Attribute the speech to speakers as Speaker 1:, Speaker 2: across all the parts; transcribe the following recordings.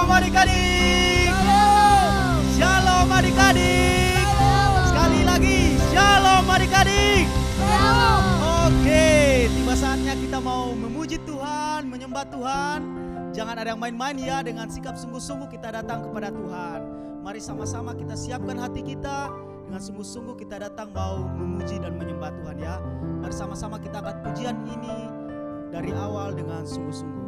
Speaker 1: Shalom adik-adik. Shalom adik-adik. Sekali lagi, shalom adik-adik. Oke, tiba saatnya kita mau memuji Tuhan, menyembah Tuhan. Jangan ada yang main-main ya, dengan sikap sungguh-sungguh kita datang kepada Tuhan. Mari sama-sama kita siapkan hati kita, dengan sungguh-sungguh kita datang mau memuji dan menyembah Tuhan ya. Mari sama-sama kita angkat pujian ini dari awal dengan sungguh-sungguh.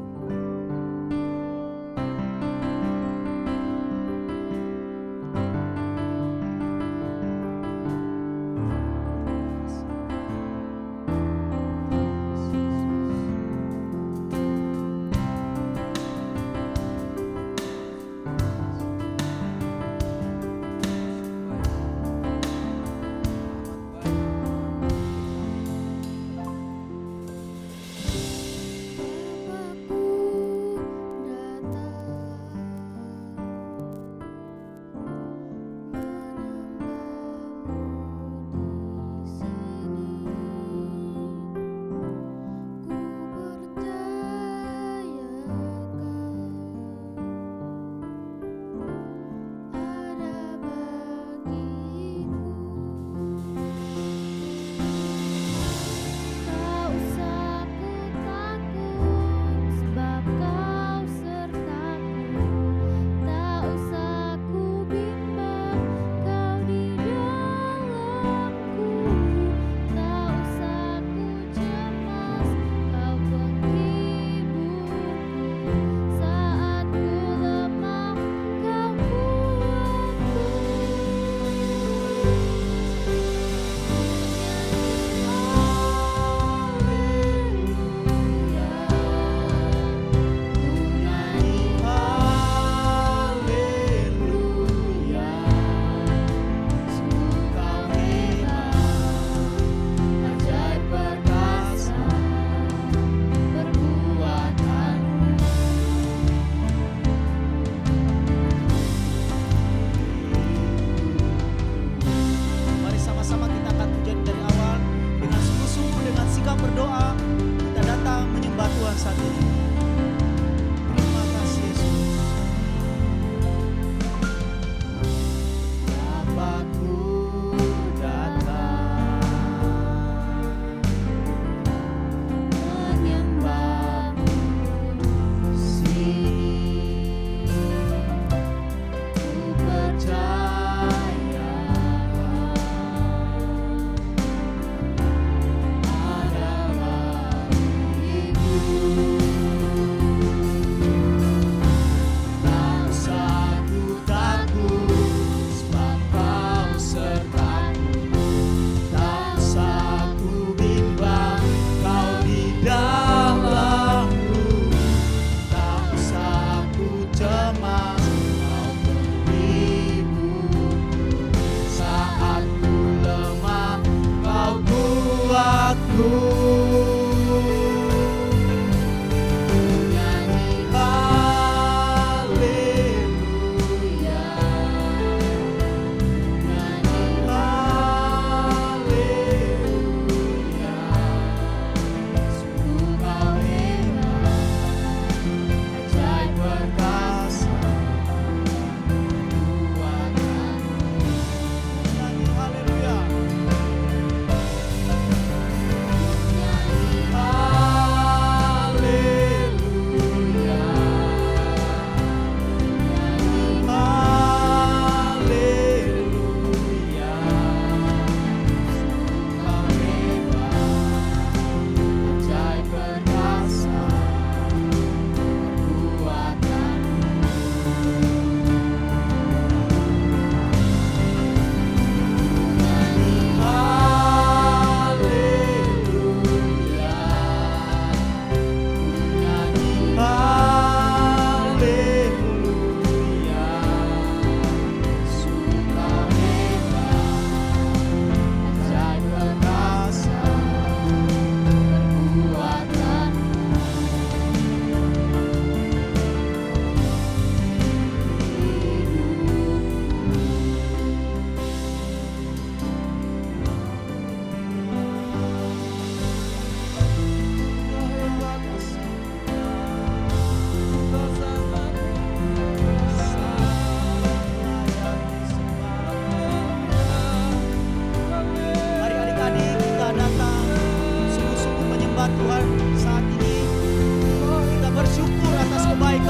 Speaker 2: Bapa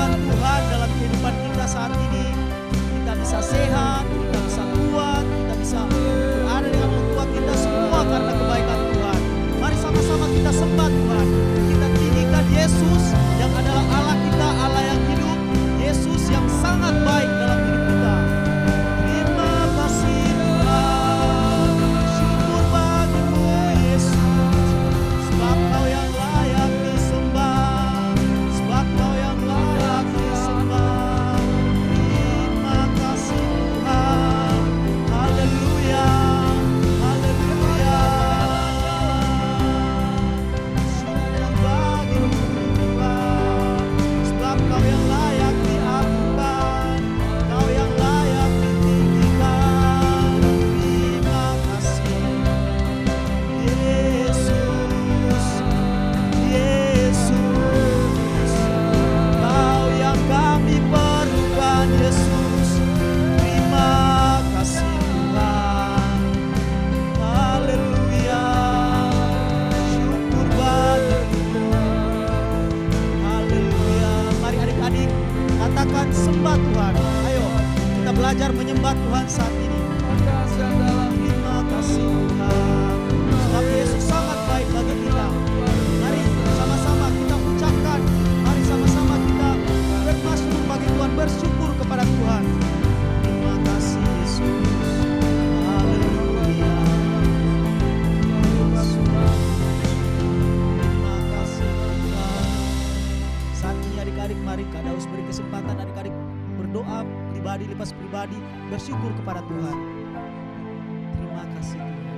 Speaker 1: kebaikan Tuhan dalam kehidupan kita saat ini. Kita bisa sehat, kita bisa kuat, kita bisa berada dengan orang tua kita semua karena kebaikan Tuhan. Mari sama-sama kita sembah Tuhan. Kita tinggikan Yesus yang adalah Allah kita, Allah yang hidup. Yesus yang sangat baik dalam hidup kita. Terima kasih Tuhan, syukur bagimu Yesus, sebab Kau yang layak disembah, sebab Kau yang layak disembah. Terima kasih Tuhan, haleluya, haleluya. Syukur bagimu Tuhan, sebab Kau yang layak diagukan, Kau yang layak ditinggikan. Terima kasih Yesus, Yesus, Kau yang kami perlukan Yesus. Terima kasih Tuhan, haleluya, syukur bagimu, haleluya. Mari adik-adik katakan sembah Tuhan. Ayo kita belajar menyembah Tuhan saat ini. Terima kasih Tuhan, sebab Yesus sangat baik bagi kita. Mari sama-sama kita ucapkan, mari sama-sama kita bermasmur bagi Tuhan, bersyukur kepada Tuhan. Terima kasih Yesus, haleluya. Terima kasih Tuhan. Saat ini adik-adik mari Kak Daus beri kesempatan adik-adik berdoa pribadi, lepas pribadi, bersyukur kepada Tuhan. Terima kasih Tuhan.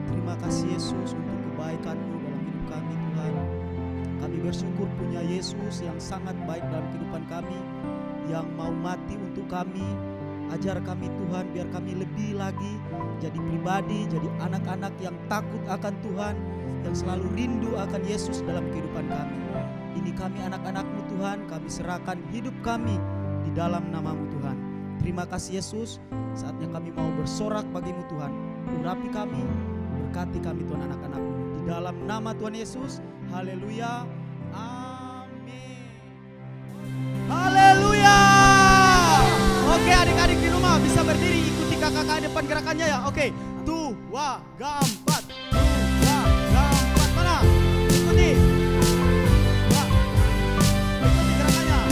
Speaker 1: Terima kasih Yesus untuk kebaikan-Mu dalam hidup kami Tuhan. Kami bersyukur punya Yesus yang sangat baik dalam kehidupan kami, yang mau mati untuk kami. Ajar kami Tuhan biar kami lebih lagi jadi pribadi, jadi anak-anak yang takut akan Tuhan, yang selalu rindu akan Yesus dalam kehidupan kami. Ini kami anak-anak-Mu Tuhan, kami serahkan hidup kami di dalam nama-Mu Tuhan. Terima kasih Yesus, saatnya kami mau bersorak bagi-Mu Tuhan. Urapi kami, berkati kami Tuhan anak-anak-Mu. Di dalam nama Tuhan Yesus, haleluya, amin. Haleluya. Oke adik-adik di rumah bisa berdiri, ikuti kakak-kakak depan gerakannya ya. Oke, 2, 3, 4. 2, 3, 4. Mana? Ikuti. Ikuti gerakannya.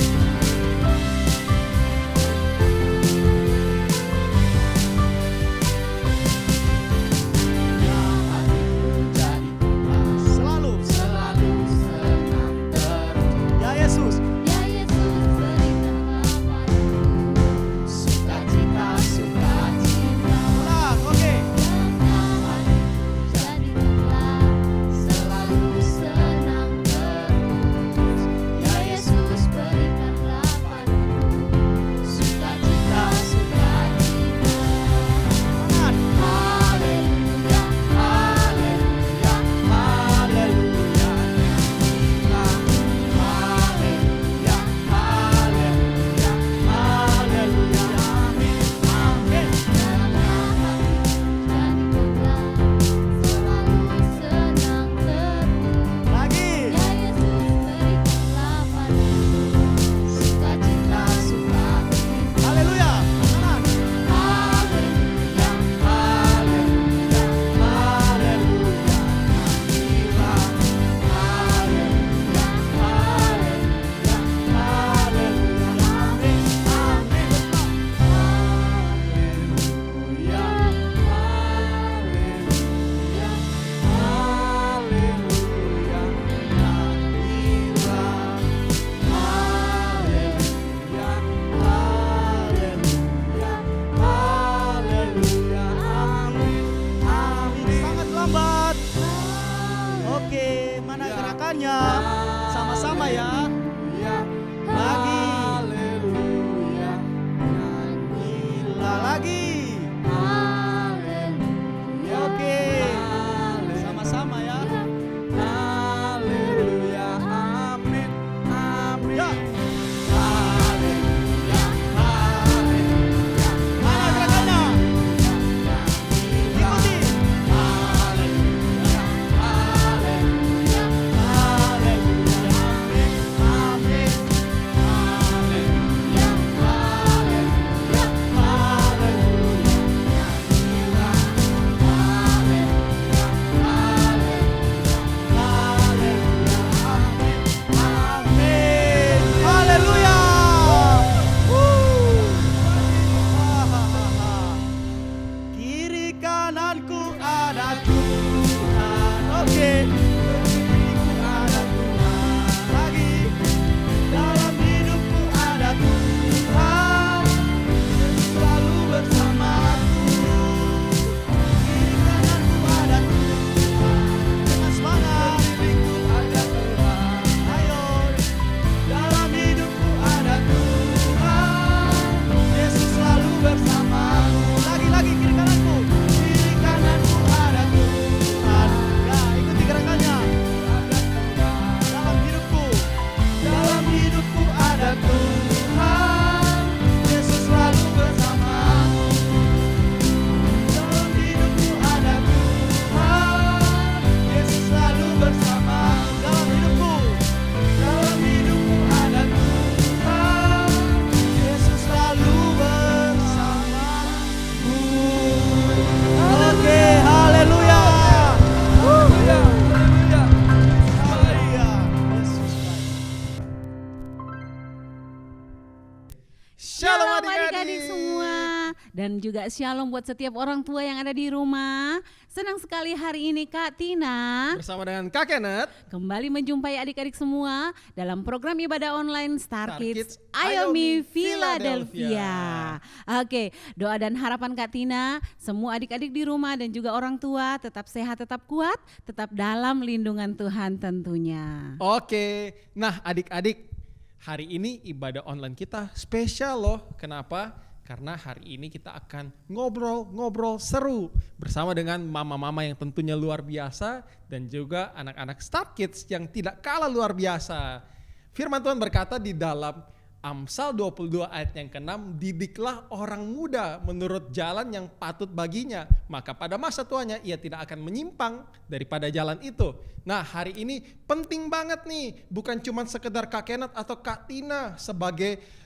Speaker 1: Selalu senang terus. Ya Yesus. Ulang, oke. Sama-sama ya. Lagi. Gila lagi. Oke. Sama-sama ya. Haleluya. Amin. Amin. Ya. Haleluya. Haleluya. Mana gerakannya? kananku ada Tuhan. Oke, kiriku ada Tuhan. Lagi, dalam hidupku ada Tuhan. Yesus selalu bersamaku. Kiri kananku ada Tuhan. Dengan semangat, hidupku ada Tuhan. Ayo, dalam hidupku ada Tuhan. Yesus selalu bersamaku. Lagi kiri kananku. Kiri kananku ada Tuhan. Ya, ikuti gerakannya. Ada Tuhan. Dalam hidupku ada Tuhan. Yesus selalu bersamaku. Dalam hidupku ada Tuhan. Yesus selalu bersamaku. Dalam hidupku ada Tuhan. Yesus selalu bersamaku. Oke, haleluya. Haleluya. Haleluya. Yesus Kristus. Shalom
Speaker 2: adik-adik semua. Dan juga shalom buat setiap orang tua yang ada di rumah. Senang sekali hari ini Kak Tina
Speaker 1: Bersama dengan Kak Kenneth
Speaker 2: kembali menjumpai adik-adik semua dalam program ibadah online Star
Speaker 1: Star
Speaker 2: Kids
Speaker 1: Kids
Speaker 2: IOMI
Speaker 1: IOMI
Speaker 2: Philadelphia. Oke, doa dan harapan Kak Tina, semua adik-adik di rumah dan juga orang tua tetap sehat, tetap kuat, tetap dalam lindungan Tuhan tentunya.
Speaker 3: Oke, nah adik-adik, hari ini ibadah online kita spesial loh. Kenapa? Karena hari ini kita akan ngobrol-ngobrol seru bersama dengan mama-mama yang tentunya luar biasa dan juga anak-anak Star Kids yang tidak kalah luar biasa. Firman Tuhan berkata di dalam Amsal 22 ayat yang ke-6, didiklah orang muda menurut jalan yang patut baginya, maka pada masa tuanya ia tidak akan menyimpang daripada jalan itu. Nah, hari ini penting banget nih, bukan cuma sekedar Kak Kenneth atau Kak Tina sebagai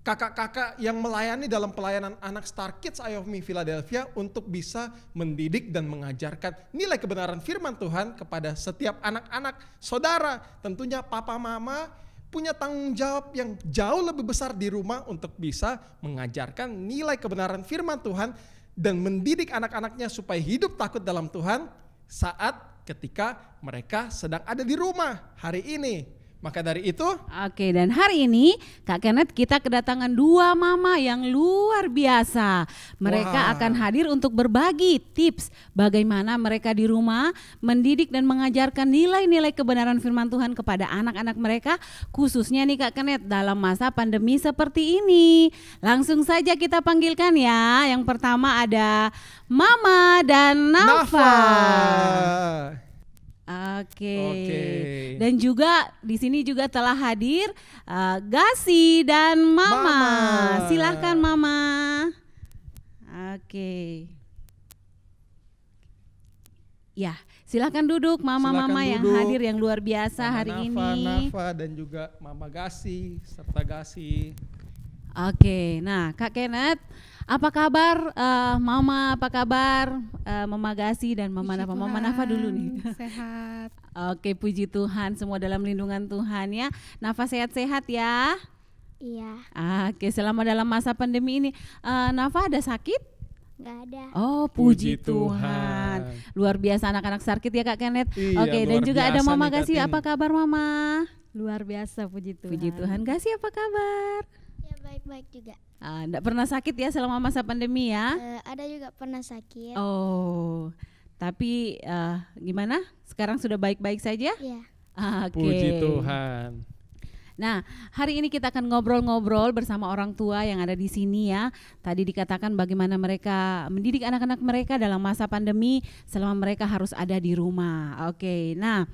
Speaker 3: kakak-kakak yang melayani dalam pelayanan anak Star Kids IOMI Philadelphia untuk bisa mendidik dan mengajarkan nilai kebenaran firman Tuhan kepada setiap anak-anak saudara. Tentunya papa mama punya tanggung jawab yang jauh lebih besar di rumah untuk bisa mengajarkan nilai kebenaran firman Tuhan dan mendidik anak-anaknya supaya hidup takut dalam Tuhan saat ketika mereka sedang ada di rumah hari ini. Maka dari itu,
Speaker 2: Oke, dan hari ini Kak Kenneth kita kedatangan dua mama yang luar biasa. Mereka
Speaker 3: Wah.
Speaker 2: akan hadir untuk berbagi tips bagaimana mereka di rumah mendidik dan mengajarkan nilai-nilai kebenaran firman Tuhan kepada anak-anak mereka, khususnya nih Kak Kenneth dalam masa pandemi seperti ini. Langsung saja kita panggilkan ya. Yang pertama ada Mama dan Nafa. Oke. Dan juga di sini juga telah hadir Gasi dan Mama. Silahkan Mama. Oke. Ya, silahkan duduk Mama-mama yang
Speaker 3: duduk.
Speaker 2: hadir yang luar biasa
Speaker 3: Mama
Speaker 2: hari
Speaker 3: Nafa,
Speaker 2: ini.
Speaker 3: Nafa dan juga Mama Gasi serta Gasi.
Speaker 2: Oke, nah Kak Kenneth, apa kabar Mama, apa kabar Mama Gasi dan Mama Nafa? Mama Nafa dulu nih.
Speaker 4: Sehat.
Speaker 2: Oke, puji Tuhan, semua dalam lindungan Tuhan ya. Nafa sehat-sehat ya.
Speaker 4: Iya,
Speaker 2: Oke, selama dalam masa pandemi ini, Nafa ada sakit?
Speaker 4: nggak ada.
Speaker 2: Oh, puji
Speaker 3: Puji
Speaker 2: Tuhan.
Speaker 3: Tuhan.
Speaker 2: Luar biasa anak-anak sakit ya Kak Kenneth.
Speaker 3: Iya,
Speaker 2: Oke, dan
Speaker 3: luar
Speaker 2: juga ada
Speaker 3: biasa
Speaker 2: Mama
Speaker 3: nih, Kak
Speaker 2: Gasi,
Speaker 3: Tin.
Speaker 2: apa kabar Mama?
Speaker 4: Luar biasa, puji Tuhan.
Speaker 2: Puji Tuhan. Gasi apa kabar?
Speaker 4: Ya baik-baik juga.
Speaker 2: Enggak pernah sakit ya selama masa pandemi ya?
Speaker 4: Ada juga pernah sakit.
Speaker 2: Oh, tapi gimana? Sekarang sudah baik-baik saja?
Speaker 4: Iya.
Speaker 2: Oke.
Speaker 3: Puji Tuhan.
Speaker 2: Nah, hari ini kita akan ngobrol-ngobrol bersama orang tua yang ada di sini ya. Tadi dikatakan bagaimana mereka mendidik anak-anak mereka dalam masa pandemi selama mereka harus ada di rumah. Oke, nah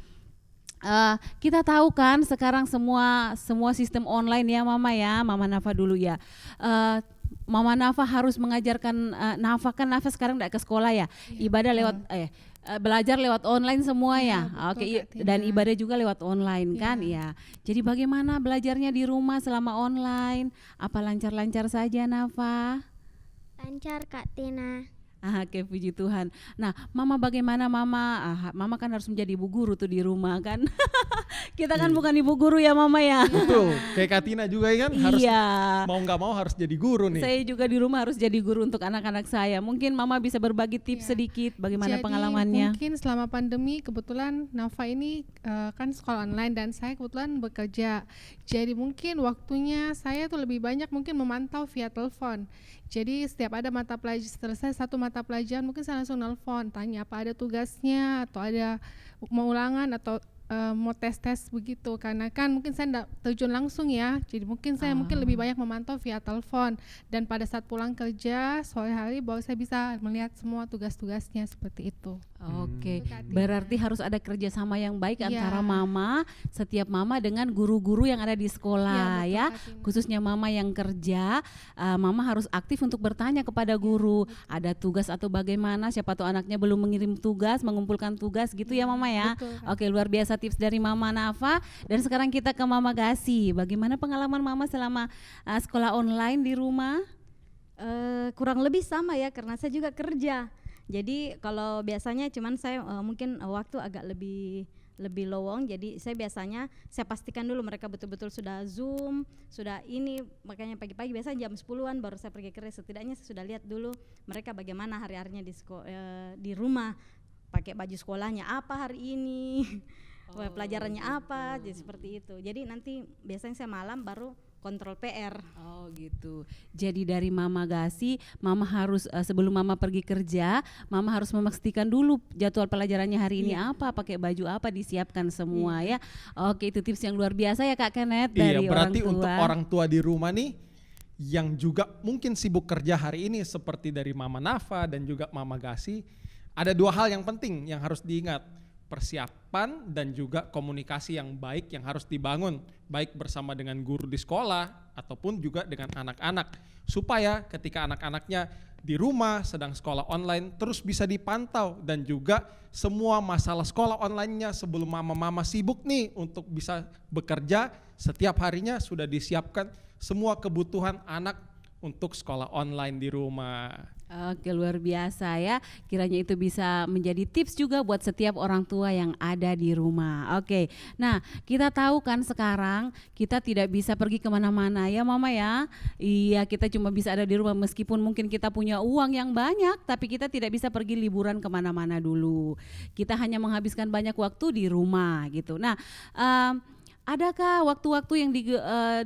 Speaker 2: kita tahu kan sekarang semua sistem online ya Mama ya. Mama Nafa dulu ya. Mama Nafa harus mengajarkan Nafa, kan Nafa sekarang tidak ke sekolah ya. Ibadah lewat belajar lewat online semua ya. Oke,
Speaker 4: betul, Kak
Speaker 2: dan
Speaker 4: Tina.
Speaker 2: ibadah juga lewat online kan ya. Jadi bagaimana belajarnya di rumah selama online? Apa lancar-lancar saja Nafa?
Speaker 4: Lancar Kak Tina.
Speaker 2: Oke, puji Tuhan. Nah, Mama bagaimana Mama? Mama kan harus menjadi ibu guru tuh di rumah kan. Kita kan bukan ibu guru ya Mama ya.
Speaker 3: Betul, kayak Katina juga kan harus
Speaker 2: Iya.
Speaker 3: mau nggak mau harus jadi guru nih.
Speaker 2: Saya juga di rumah harus jadi guru untuk anak-anak saya. Mungkin Mama bisa berbagi tips
Speaker 5: Iya.
Speaker 2: sedikit bagaimana
Speaker 5: Jadi,
Speaker 2: pengalamannya.
Speaker 5: mungkin selama pandemi kebetulan Nafa ini kan sekolah online dan saya kebetulan bekerja. Jadi mungkin waktunya saya tuh lebih banyak mungkin memantau via telepon. Jadi setiap ada mata pelajaran, selesai satu mata pelajaran mungkin saya langsung nelfon, tanya apa ada tugasnya atau ada mau ulangan atau mau tes-tes begitu, karena kan mungkin saya tidak terjun langsung ya, jadi mungkin saya mungkin lebih banyak memantau via telepon, dan pada saat pulang kerja sore hari baru saya bisa melihat semua tugas-tugasnya seperti itu.
Speaker 2: Oke,
Speaker 5: Itu Katina.
Speaker 2: berarti harus ada kerjasama yang baik
Speaker 5: Iya.
Speaker 2: antara Mama, setiap Mama dengan guru-guru yang ada di sekolah
Speaker 5: Iya,
Speaker 2: ya.
Speaker 5: betul, Katina.
Speaker 2: Khususnya Mama yang kerja, Mama harus aktif untuk bertanya kepada guru, ada tugas atau bagaimana, siapa tahu anaknya belum mengirim tugas, mengumpulkan tugas gitu ya Mama ya.
Speaker 5: betul, Kak.
Speaker 2: Oke, luar biasa tips dari Mama Nafa. Dan sekarang kita ke Mama Gasi. Bagaimana pengalaman Mama selama sekolah online di rumah?
Speaker 6: Kurang lebih sama ya, karena saya juga kerja. Jadi kalau biasanya cuman saya mungkin waktu agak lebih lowong, jadi saya biasanya saya pastikan dulu mereka betul-betul sudah Zoom, sudah ini, makanya pagi-pagi biasanya jam 10-an baru saya pergi kerja. Setidaknya saya sudah lihat dulu mereka bagaimana hari-harinya di rumah, pakai baju sekolahnya apa hari ini, pelajarannya apa, jadi seperti itu. Jadi nanti biasanya saya malam baru kontrol PR.
Speaker 2: Oh gitu. Jadi dari Mama Gasi, Mama harus sebelum Mama pergi kerja, Mama harus memastikan dulu jadwal pelajarannya hari ini apa, pakai baju apa, disiapkan semua ya. Oke, itu tips yang luar biasa ya Kak Kenneth
Speaker 3: Iya,
Speaker 2: dari
Speaker 3: berarti
Speaker 2: orang tua.
Speaker 3: untuk orang tua di rumah nih yang juga mungkin sibuk kerja hari ini seperti dari Mama Nafa dan juga Mama Gasi, ada dua hal yang penting yang harus diingat. Persiapan dan juga komunikasi yang baik yang harus dibangun, baik bersama dengan guru di sekolah ataupun juga dengan anak-anak, supaya ketika anak-anaknya di rumah sedang sekolah online terus bisa dipantau, dan juga semua masalah sekolah online-nya sebelum mama-mama sibuk nih untuk bisa bekerja, setiap harinya sudah disiapkan semua kebutuhan anak untuk sekolah online di rumah.
Speaker 2: Oke, luar biasa ya. Kiranya itu bisa menjadi tips juga buat setiap orang tua yang ada di rumah. Oke, nah kita tahu kan sekarang kita tidak bisa pergi kemana-mana ya Mama ya. Iya, kita cuma bisa ada di rumah meskipun mungkin kita punya uang yang banyak, tapi kita tidak bisa pergi liburan kemana-mana dulu. Kita hanya menghabiskan banyak waktu di rumah gitu. Nah, adakah waktu-waktu yang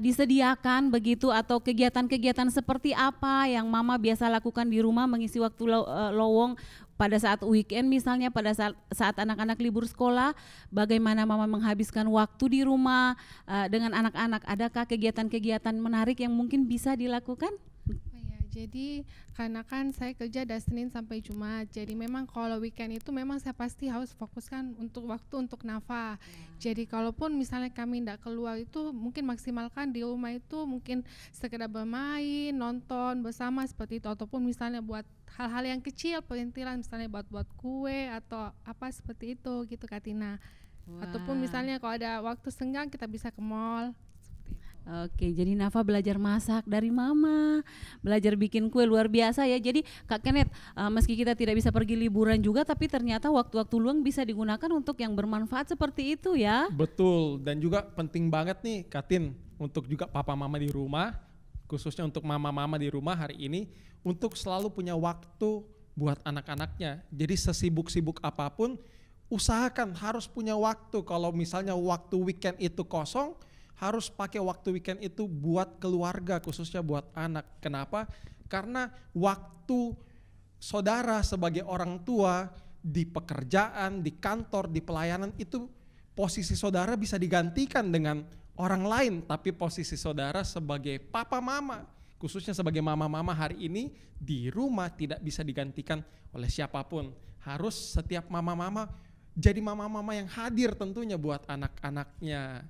Speaker 2: disediakan begitu atau kegiatan-kegiatan seperti apa yang Mama biasa lakukan di rumah mengisi waktu lowong pada saat weekend misalnya, pada saat anak-anak libur sekolah, bagaimana Mama menghabiskan waktu di rumah dengan anak-anak? Adakah kegiatan-kegiatan menarik yang mungkin bisa dilakukan?
Speaker 5: Jadi karena kan saya kerja dari Senin sampai Jumat, jadi memang kalau weekend itu memang saya pasti harus fokuskan untuk waktu untuk Nafa. Jadi kalaupun misalnya kami tidak keluar itu mungkin maksimalkan di rumah itu mungkin sekedar bermain, nonton bersama seperti itu, ataupun misalnya buat hal-hal yang kecil perintilan, misalnya buat kue atau apa seperti itu gitu Katina. Ataupun misalnya kalau ada waktu senggang kita bisa ke mall.
Speaker 2: Oke, jadi Nafa belajar masak dari Mama, belajar bikin kue, luar biasa ya. Jadi Kak Kenneth, meski kita tidak bisa pergi liburan juga, tapi ternyata waktu-waktu luang bisa digunakan untuk yang bermanfaat seperti itu ya.
Speaker 3: Betul, dan juga penting banget nih Katin, untuk juga papa mama di rumah, khususnya untuk mama-mama di rumah hari ini, untuk selalu punya waktu buat anak-anaknya. Jadi sesibuk-sibuk apapun, usahakan harus punya waktu. Kalau misalnya waktu weekend itu kosong, harus pakai waktu weekend itu buat keluarga, khususnya buat anak. Kenapa? Karena waktu saudara sebagai orang tua di pekerjaan, di kantor, di pelayanan itu posisi saudara bisa digantikan dengan orang lain, tapi posisi saudara sebagai papa mama, khususnya sebagai mama-mama hari ini di rumah tidak bisa digantikan oleh siapapun. Harus setiap mama-mama jadi mama-mama yang hadir tentunya buat anak-anaknya.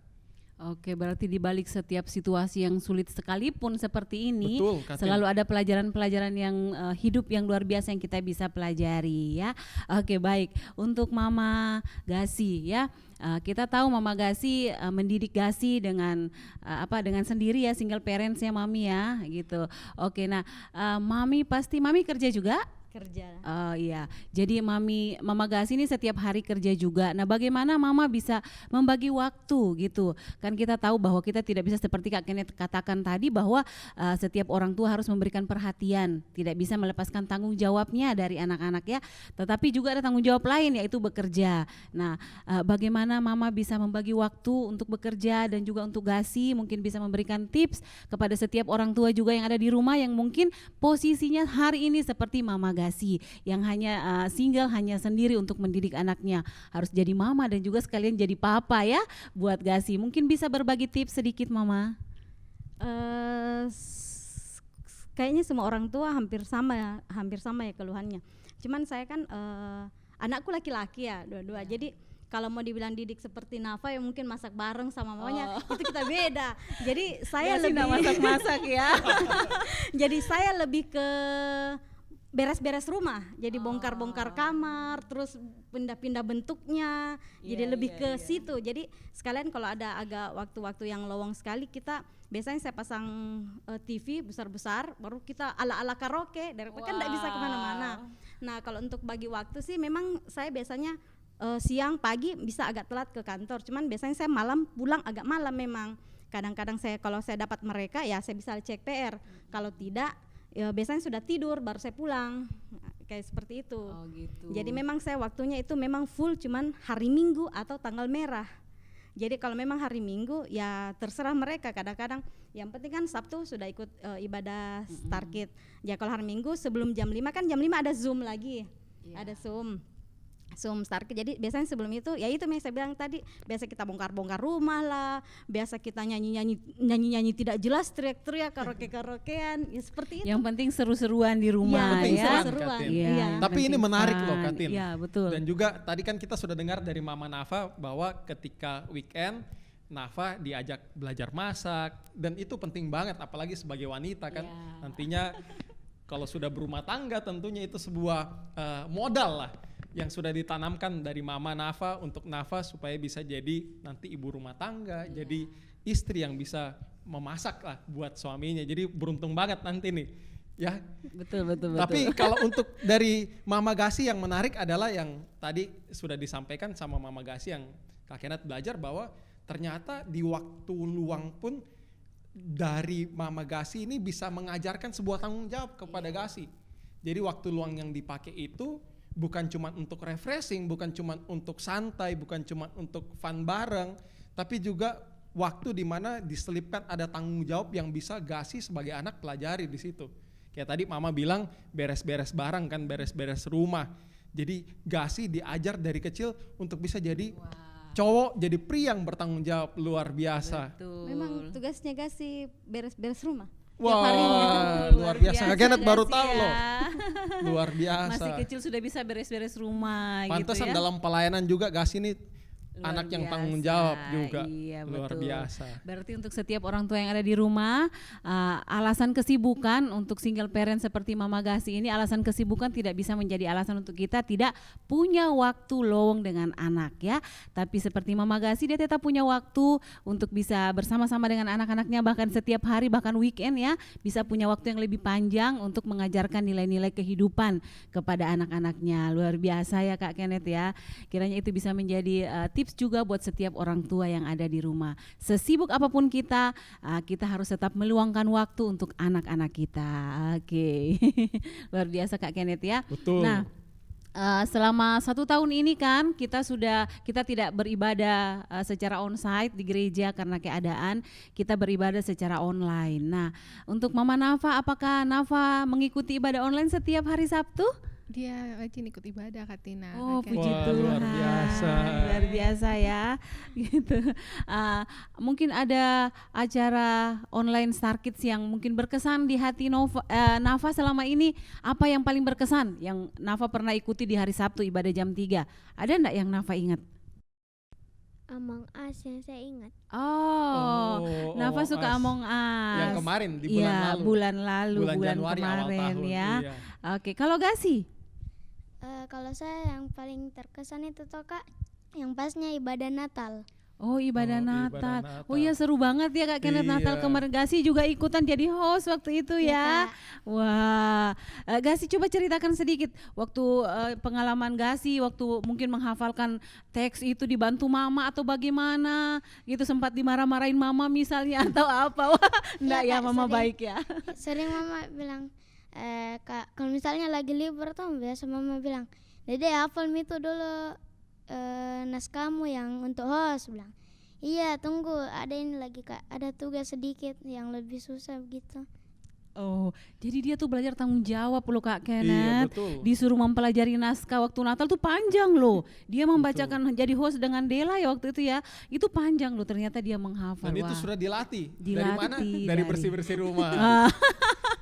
Speaker 2: Oke, berarti di balik setiap situasi yang sulit sekalipun seperti ini,
Speaker 3: Betul, Katin.
Speaker 2: selalu ada pelajaran-pelajaran yang hidup yang luar biasa yang kita bisa pelajari ya. Oke, baik. Untuk Mama Gasi ya, kita tahu Mama Gasi mendidik Gasi dengan dengan sendiri ya, single parents ya Mami ya gitu. Oke, nah Mami kerja juga?
Speaker 6: kerja.
Speaker 2: Oh iya, jadi Mama Gasi ini setiap hari kerja juga. Nah, bagaimana Mama bisa membagi waktu gitu? Kan kita tahu bahwa kita tidak bisa seperti Kak Kenneth katakan tadi bahwa setiap orang tua harus memberikan perhatian, tidak bisa melepaskan tanggung jawabnya dari anak-anak ya. Tetapi juga ada tanggung jawab lain yaitu bekerja. Nah, bagaimana Mama bisa membagi waktu untuk bekerja dan juga untuk Gasi? Mungkin bisa memberikan tips kepada setiap orang tua juga yang ada di rumah yang mungkin posisinya hari ini seperti Mama Gasi yang hanya single, hanya sendiri untuk mendidik anaknya, harus jadi mama dan juga sekalian jadi papa ya buat Gasi. Mungkin bisa berbagi tips sedikit Mama.
Speaker 6: Kayaknya semua orang tua hampir sama ya keluhannya. Cuman saya kan anakku laki-laki ya dua-dua. Jadi kalau mau dibilang didik seperti Nafa ya mungkin masak bareng sama mamanya itu kita beda. Jadi saya
Speaker 2: Gasi
Speaker 6: lebih
Speaker 2: masak-masak ya.
Speaker 6: jadi saya lebih ke beres-beres rumah, jadi bongkar-bongkar kamar, terus pindah-pindah bentuknya, jadi lebih ke situ. Jadi sekalian kalau ada agak waktu-waktu yang lowong sekali, kita biasanya saya pasang TV besar-besar, baru kita ala-ala karaoke, daripada kan tidak bisa kemana-mana. Nah kalau untuk bagi waktu sih, memang saya biasanya siang pagi bisa agak telat ke kantor, cuman biasanya saya malam pulang agak malam memang. Kadang-kadang kalau saya dapat mereka ya saya bisa cek PR, kalau tidak ya biasanya sudah tidur baru saya pulang, kayak seperti itu.
Speaker 2: Oh gitu.
Speaker 6: Jadi memang saya waktunya itu memang full cuman hari Minggu atau tanggal merah. Jadi kalau memang hari Minggu ya terserah mereka, kadang-kadang yang penting kan Sabtu sudah ikut ibadah Starkid. Ya kalau hari Minggu sebelum jam 5 kan jam 5 ada Zoom lagi. Ada Zoom Starkid. Jadi biasanya sebelum itu ya itu yang saya bilang tadi, biasa kita bongkar-bongkar rumah lah, biasa kita nyanyi-nyanyi tidak jelas, teriak-teriak, karaoke-karaokean, ya seperti itu.
Speaker 2: Yang penting seru-seruan di rumah
Speaker 3: penting
Speaker 2: ya.
Speaker 3: seru-seruan, Katin.
Speaker 2: Iya, yang
Speaker 3: Tapi ini
Speaker 2: penting
Speaker 3: menarik
Speaker 2: fun.
Speaker 3: loh Katin.
Speaker 2: Iya betul.
Speaker 3: Dan juga tadi kan kita sudah dengar dari Mama Nafa bahwa ketika weekend Nafa diajak belajar masak, dan itu penting banget apalagi sebagai wanita kan. Nantinya kalau sudah berumah tangga tentunya itu sebuah modal lah yang sudah ditanamkan dari Mama Nafa untuk Nafa supaya bisa jadi nanti ibu rumah tangga, jadi istri yang bisa memasak lah buat suaminya. Jadi beruntung banget nanti nih ya.
Speaker 2: Betul.
Speaker 3: Tapi kalau untuk dari Mama Gasi yang menarik adalah yang tadi sudah disampaikan sama Mama Gasi yang Kak Kenneth belajar bahwa ternyata di waktu luang pun dari Mama Gasi ini bisa mengajarkan sebuah tanggung jawab kepada Gasi. Jadi waktu luang yang dipakai itu bukan cuma untuk refreshing, bukan cuma untuk santai, bukan cuma untuk fun bareng, tapi juga waktu di mana diselipkan ada tanggung jawab yang bisa Gasi sebagai anak pelajari di situ. Kayak tadi Mama bilang beres-beres barang kan, beres-beres rumah. Jadi Gasi diajar dari kecil untuk bisa jadi cowok, jadi pria yang bertanggung jawab, luar biasa.
Speaker 2: Betul.
Speaker 6: Memang tugasnya Gasi beres-beres rumah.
Speaker 3: Wah, luar biasa. Kak Kenneth baru
Speaker 2: Gasi
Speaker 3: tahu
Speaker 2: ya.
Speaker 3: loh. Luar biasa.
Speaker 2: Masih kecil sudah bisa beres-beres rumah
Speaker 3: Pantesan
Speaker 2: gitu ya.
Speaker 3: dalam pelayanan juga Gasi ini
Speaker 2: Luar
Speaker 3: anak yang
Speaker 2: biasa.
Speaker 3: tanggung jawab juga.
Speaker 2: Iya,
Speaker 3: Luar
Speaker 2: betul.
Speaker 3: biasa.
Speaker 2: Berarti untuk setiap orang tua yang ada di rumah, alasan kesibukan untuk single parent seperti Mama Gasi ini, alasan kesibukan tidak bisa menjadi alasan untuk kita tidak punya waktu lowong dengan anak ya. Tapi seperti Mama Gasi, dia tetap punya waktu untuk bisa bersama-sama dengan anak-anaknya, bahkan setiap hari, bahkan weekend ya, bisa punya waktu yang lebih panjang untuk mengajarkan nilai-nilai kehidupan kepada anak-anaknya. Luar biasa ya Kak Kenneth ya. Kiranya itu bisa menjadi tips juga buat setiap orang tua yang ada di rumah. Sesibuk apapun kita, kita harus tetap meluangkan waktu untuk anak-anak kita. Oke. Luar biasa Kak Kenneth ya.
Speaker 3: Betul.
Speaker 2: Nah, selama 1 tahun ini kan kita tidak beribadah secara onsite di gereja karena keadaan, kita beribadah secara online. Nah, untuk Mama Nafa, apakah Nafa mengikuti ibadah online setiap hari Sabtu?
Speaker 5: Dia rajin ikut ibadah Kak Tina.
Speaker 2: Oh,
Speaker 5: Kak
Speaker 2: puji
Speaker 5: Kenneth.
Speaker 3: Wah, luar
Speaker 2: Tuhan.
Speaker 3: biasa.
Speaker 2: Luar biasa ya. Gitu. Mungkin ada acara online Starkids yang mungkin berkesan di hati Nafa selama ini. Apa yang paling berkesan yang Nafa pernah ikuti di hari Sabtu ibadah jam 3? Ada enggak yang Nafa ingat?
Speaker 4: Among Us yang saya ingat.
Speaker 2: Oh, Nafa
Speaker 3: Among
Speaker 2: suka
Speaker 3: Us.
Speaker 2: Among Us.
Speaker 3: Yang kemarin di bulan
Speaker 2: Iya,
Speaker 3: lalu.
Speaker 2: bulan lalu,
Speaker 3: Bulan Januari awal
Speaker 2: kemarin
Speaker 3: tahun.
Speaker 2: ya.
Speaker 3: Iya.
Speaker 2: Oke, kalau Gasi?
Speaker 4: Kalau saya yang paling terkesan itu toh Kak, yang pasnya ibadah Natal.
Speaker 2: Oh, ibadah
Speaker 3: Oh, ibadah
Speaker 2: Natal.
Speaker 3: Natal.
Speaker 2: Oh iya, seru banget ya Kak Kenneth. Natal
Speaker 3: Iya.
Speaker 2: kemarin Gasi juga ikutan jadi host waktu itu ya.
Speaker 4: Iya,
Speaker 2: Wah, Gasi coba ceritakan sedikit waktu pengalaman Gasi waktu mungkin menghafalkan teks itu dibantu mama atau bagaimana gitu, sempat dimarah-marahin mama misalnya atau apa. Wah, enggak ya,
Speaker 4: Iya, Kak,
Speaker 2: mama
Speaker 4: sering.
Speaker 2: baik ya.
Speaker 4: Sering mama bilang, Kak, kalau misalnya lagi libur tuh biasa mama bilang, Dede hafal itu dulu naskahmu yang untuk host, bilang. Iya, tunggu, ada ini lagi Kak, ada tugas sedikit yang lebih susah begitu.
Speaker 2: Oh, jadi dia tuh belajar tanggung jawab loh Kak
Speaker 3: Iya,
Speaker 2: Kenneth.
Speaker 3: betul.
Speaker 2: Disuruh mempelajari naskah waktu Natal tuh panjang loh. Dia membacakan jadi host dengan Dela ya waktu itu ya. Itu panjang loh, ternyata dia menghafal.
Speaker 3: Dan itu
Speaker 2: Wah.
Speaker 3: sudah dilatih. Dari
Speaker 2: Dilatih,
Speaker 3: mana? Dari
Speaker 2: dari-
Speaker 3: bersih-bersih rumah.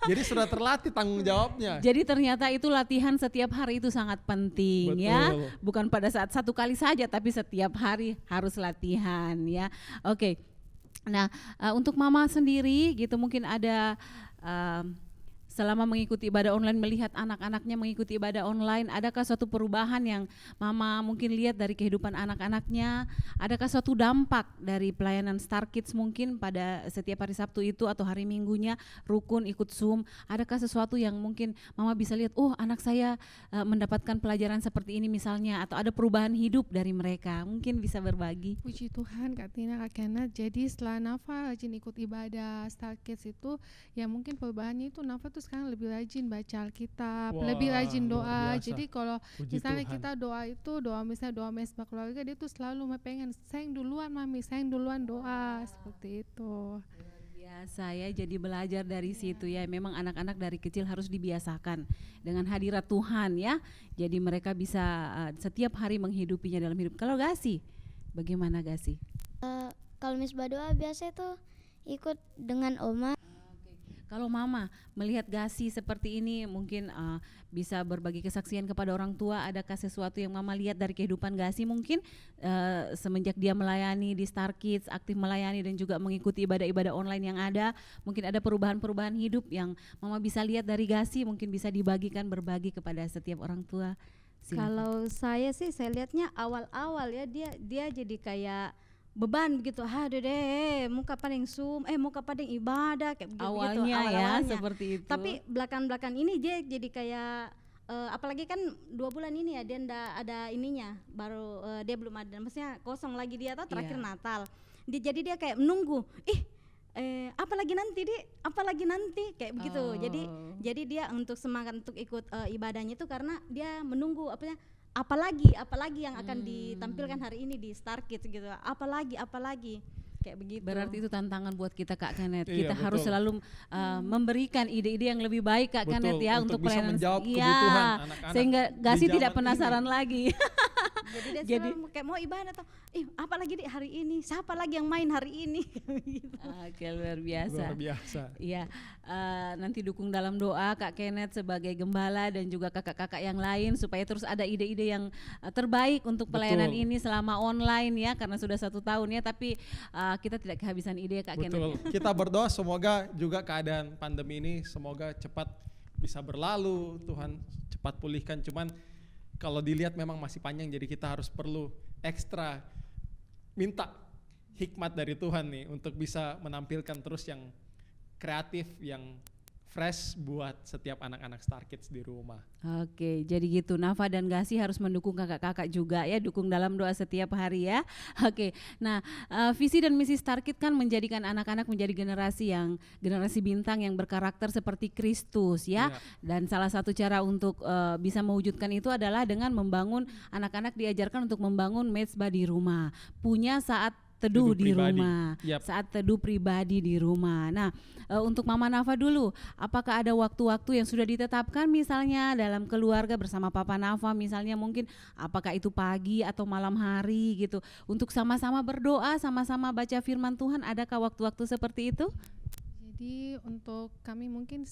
Speaker 3: Jadi sudah terlatih tanggung jawabnya.
Speaker 2: Jadi ternyata itu latihan setiap hari itu sangat penting ya.
Speaker 3: Betul.
Speaker 2: Bukan pada saat satu kali saja tapi setiap hari harus latihan ya. Oke. Nah, untuk mama sendiri gitu mungkin ada selama mengikuti ibadah online, melihat anak-anaknya mengikuti ibadah online, adakah suatu perubahan yang mama mungkin lihat dari kehidupan anak-anaknya? Adakah suatu dampak dari pelayanan Star Kids mungkin pada setiap hari Sabtu itu atau hari Minggunya rukun ikut Zoom? Adakah sesuatu yang mungkin mama bisa lihat, oh anak saya mendapatkan pelajaran seperti ini misalnya, atau ada perubahan hidup dari mereka? Mungkin bisa berbagi.
Speaker 5: Puji Tuhan Kak Tina, Kak Kenneth. Jadi setelah Nafa rajin ikut ibadah Star Kids itu, ya mungkin perubahannya itu Nafa tuh sekarang lebih rajin baca Alkitab,
Speaker 3: Wah,
Speaker 5: lebih rajin
Speaker 3: luar
Speaker 5: doa.
Speaker 3: biasa.
Speaker 5: Jadi kalau
Speaker 3: Puji
Speaker 5: misalnya
Speaker 3: Tuhan.
Speaker 5: kita doa itu misalnya doa mesbah keluarga, dia tuh selalu pengen sayang duluan mami, sayang duluan doa, seperti itu.
Speaker 2: Biasa ya, jadi belajar dari situ ya. Memang anak-anak dari kecil harus dibiasakan dengan hadirat Tuhan ya. Jadi mereka bisa setiap hari menghidupinya dalam hidup. Kalau Gasi, bagaimana Gasi?
Speaker 4: Kalau misbah doa biasa tuh ikut dengan oma.
Speaker 2: Kalau Mama melihat Gasi seperti ini, mungkin bisa berbagi kesaksian kepada orang tua. Adakah sesuatu yang Mama lihat dari kehidupan Gasi mungkin semenjak dia melayani di Star Kids, aktif melayani dan juga mengikuti ibadah-ibadah online yang ada? Mungkin ada perubahan-perubahan hidup yang Mama bisa lihat dari Gasi, mungkin bisa dibagikan, berbagi kepada setiap orang tua. Silakan.
Speaker 6: Kalau saya sih saya lihatnya awal-awal ya dia jadi kayak beban begitu. Aduh deh, mau kapan yang Zoom, mau kapan yang ibadah kayak begitu.
Speaker 2: Awalnya ya
Speaker 6: awal-awalnya.
Speaker 2: seperti itu.
Speaker 6: Tapi belakang-belakang ini dia jadi kayak apalagi kan 2 bulan ini ya dia ndak ada ininya, baru dia belum ada, maksudnya kosong lagi dia tuh terakhir
Speaker 2: Iya.
Speaker 6: Natal. Jadi dia kayak menunggu, apalagi nanti kayak begitu.
Speaker 2: Oh.
Speaker 6: Jadi dia untuk semangat untuk ikut ibadahnya itu karena dia menunggu apalagi yang akan ditampilkan hari ini di Star Kids gitu. Apalagi kayak begitu.
Speaker 2: Berarti itu tantangan buat kita Kak Kenneth.
Speaker 3: Iya,
Speaker 2: Kita harus
Speaker 3: betul.
Speaker 2: selalu memberikan ide-ide yang lebih baik Kak
Speaker 3: Betul,
Speaker 2: Kenneth ya
Speaker 3: untuk
Speaker 2: untuk
Speaker 3: bisa
Speaker 2: pelayanan.
Speaker 3: menjawab
Speaker 2: Iya,
Speaker 3: kebutuhan anak-anak
Speaker 2: sehingga
Speaker 3: di
Speaker 2: Gasi
Speaker 3: zaman
Speaker 2: tidak
Speaker 3: ini.
Speaker 2: penasaran lagi.
Speaker 6: Jadi dia
Speaker 2: Jadi-
Speaker 6: selalu kayak mau ibadah tuh, apalagi di hari ini, siapa lagi yang main hari ini gitu.
Speaker 2: Oke, luar biasa.
Speaker 3: Luar biasa.
Speaker 2: Iya, nanti dukung dalam doa Kak Kenneth sebagai gembala dan juga kakak-kakak yang lain supaya terus ada ide-ide yang terbaik untuk pelayanan
Speaker 3: Betul.
Speaker 2: ini selama online ya, karena sudah 1 tahun ya, tapi kita tidak kehabisan ide Kak Kenneth.
Speaker 3: Betul. Kita berdoa semoga juga keadaan pandemi ini semoga cepat bisa berlalu, Tuhan cepat pulihkan. Cuman kalau dilihat memang masih panjang, jadi kita harus perlu ekstra minta hikmat dari Tuhan nih untuk bisa menampilkan terus yang kreatif, yang fresh buat setiap anak-anak Star Kids di rumah.
Speaker 2: Oke, jadi gitu. Nafa dan Gasi harus mendukung kakak-kakak juga ya, dukung dalam doa setiap hari ya. Oke, nah visi dan misi Star Kids kan menjadikan anak-anak menjadi generasi bintang yang berkarakter seperti Kristus ya.
Speaker 3: Iya.
Speaker 2: Dan salah satu cara untuk bisa mewujudkan itu adalah dengan membangun anak-anak diajarkan untuk membangun mezbah di rumah, punya saat teduh di
Speaker 3: pribadi.
Speaker 2: rumah,
Speaker 3: Yap.
Speaker 2: saat teduh pribadi di rumah. Nah, untuk Mama Nafa dulu, apakah ada waktu-waktu yang sudah ditetapkan misalnya dalam keluarga bersama Papa Nafa misalnya, mungkin apakah itu pagi atau malam hari gitu, untuk sama-sama berdoa, sama-sama baca firman Tuhan, adakah waktu-waktu seperti itu?
Speaker 5: Jadi untuk kami mungkin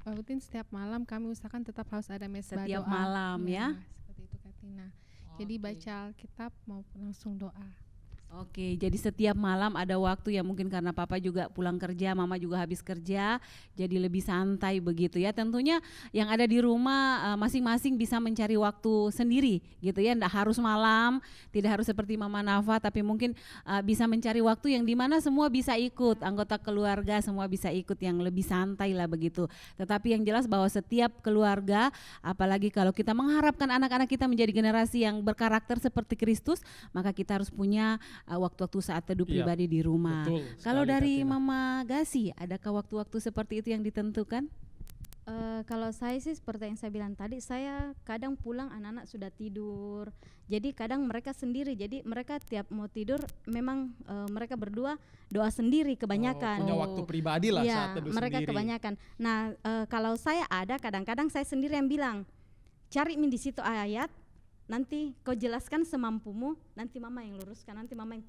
Speaker 5: rutin setiap malam kami usahakan tetap harus ada mesbah
Speaker 2: Setiap
Speaker 5: doa.
Speaker 2: malam ya?
Speaker 5: Seperti itu Kak Tina. Jadi baca Alkitab maupun langsung doa.
Speaker 2: Oke, jadi setiap malam ada waktu ya, mungkin karena papa juga pulang kerja, mama juga habis kerja, jadi lebih santai begitu ya. Tentunya yang ada di rumah masing-masing bisa mencari waktu sendiri gitu ya, ndak harus malam, tidak harus seperti Mama Nafa, tapi mungkin bisa mencari waktu yang dimana semua bisa ikut, anggota keluarga semua bisa ikut, yang lebih santai lah begitu. Tetapi yang jelas bahwa setiap keluarga, apalagi kalau kita mengharapkan anak-anak kita menjadi generasi yang berkarakter seperti Kristus, maka kita harus punya waktu-waktu saat teduh
Speaker 3: Iya,
Speaker 2: pribadi di rumah.
Speaker 3: betul
Speaker 2: Kalau
Speaker 3: sekali,
Speaker 2: dari
Speaker 3: Katina.
Speaker 2: Mama Gasi, adakah waktu-waktu seperti itu yang ditentukan?
Speaker 6: Kalau saya sih seperti yang saya bilang tadi, saya kadang pulang anak-anak sudah tidur. Jadi kadang mereka sendiri, jadi mereka tiap mau tidur memang mereka berdua doa sendiri kebanyakan.
Speaker 3: Punya waktu pribadi lah
Speaker 6: Iya,
Speaker 3: saat teduh
Speaker 6: mereka
Speaker 3: sendiri.
Speaker 6: kebanyakan. Nah, kalau saya ada kadang-kadang saya sendiri yang bilang, cari di situ ayat, nanti kau jelaskan semampumu, nanti mama yang luruskan, nanti mama yang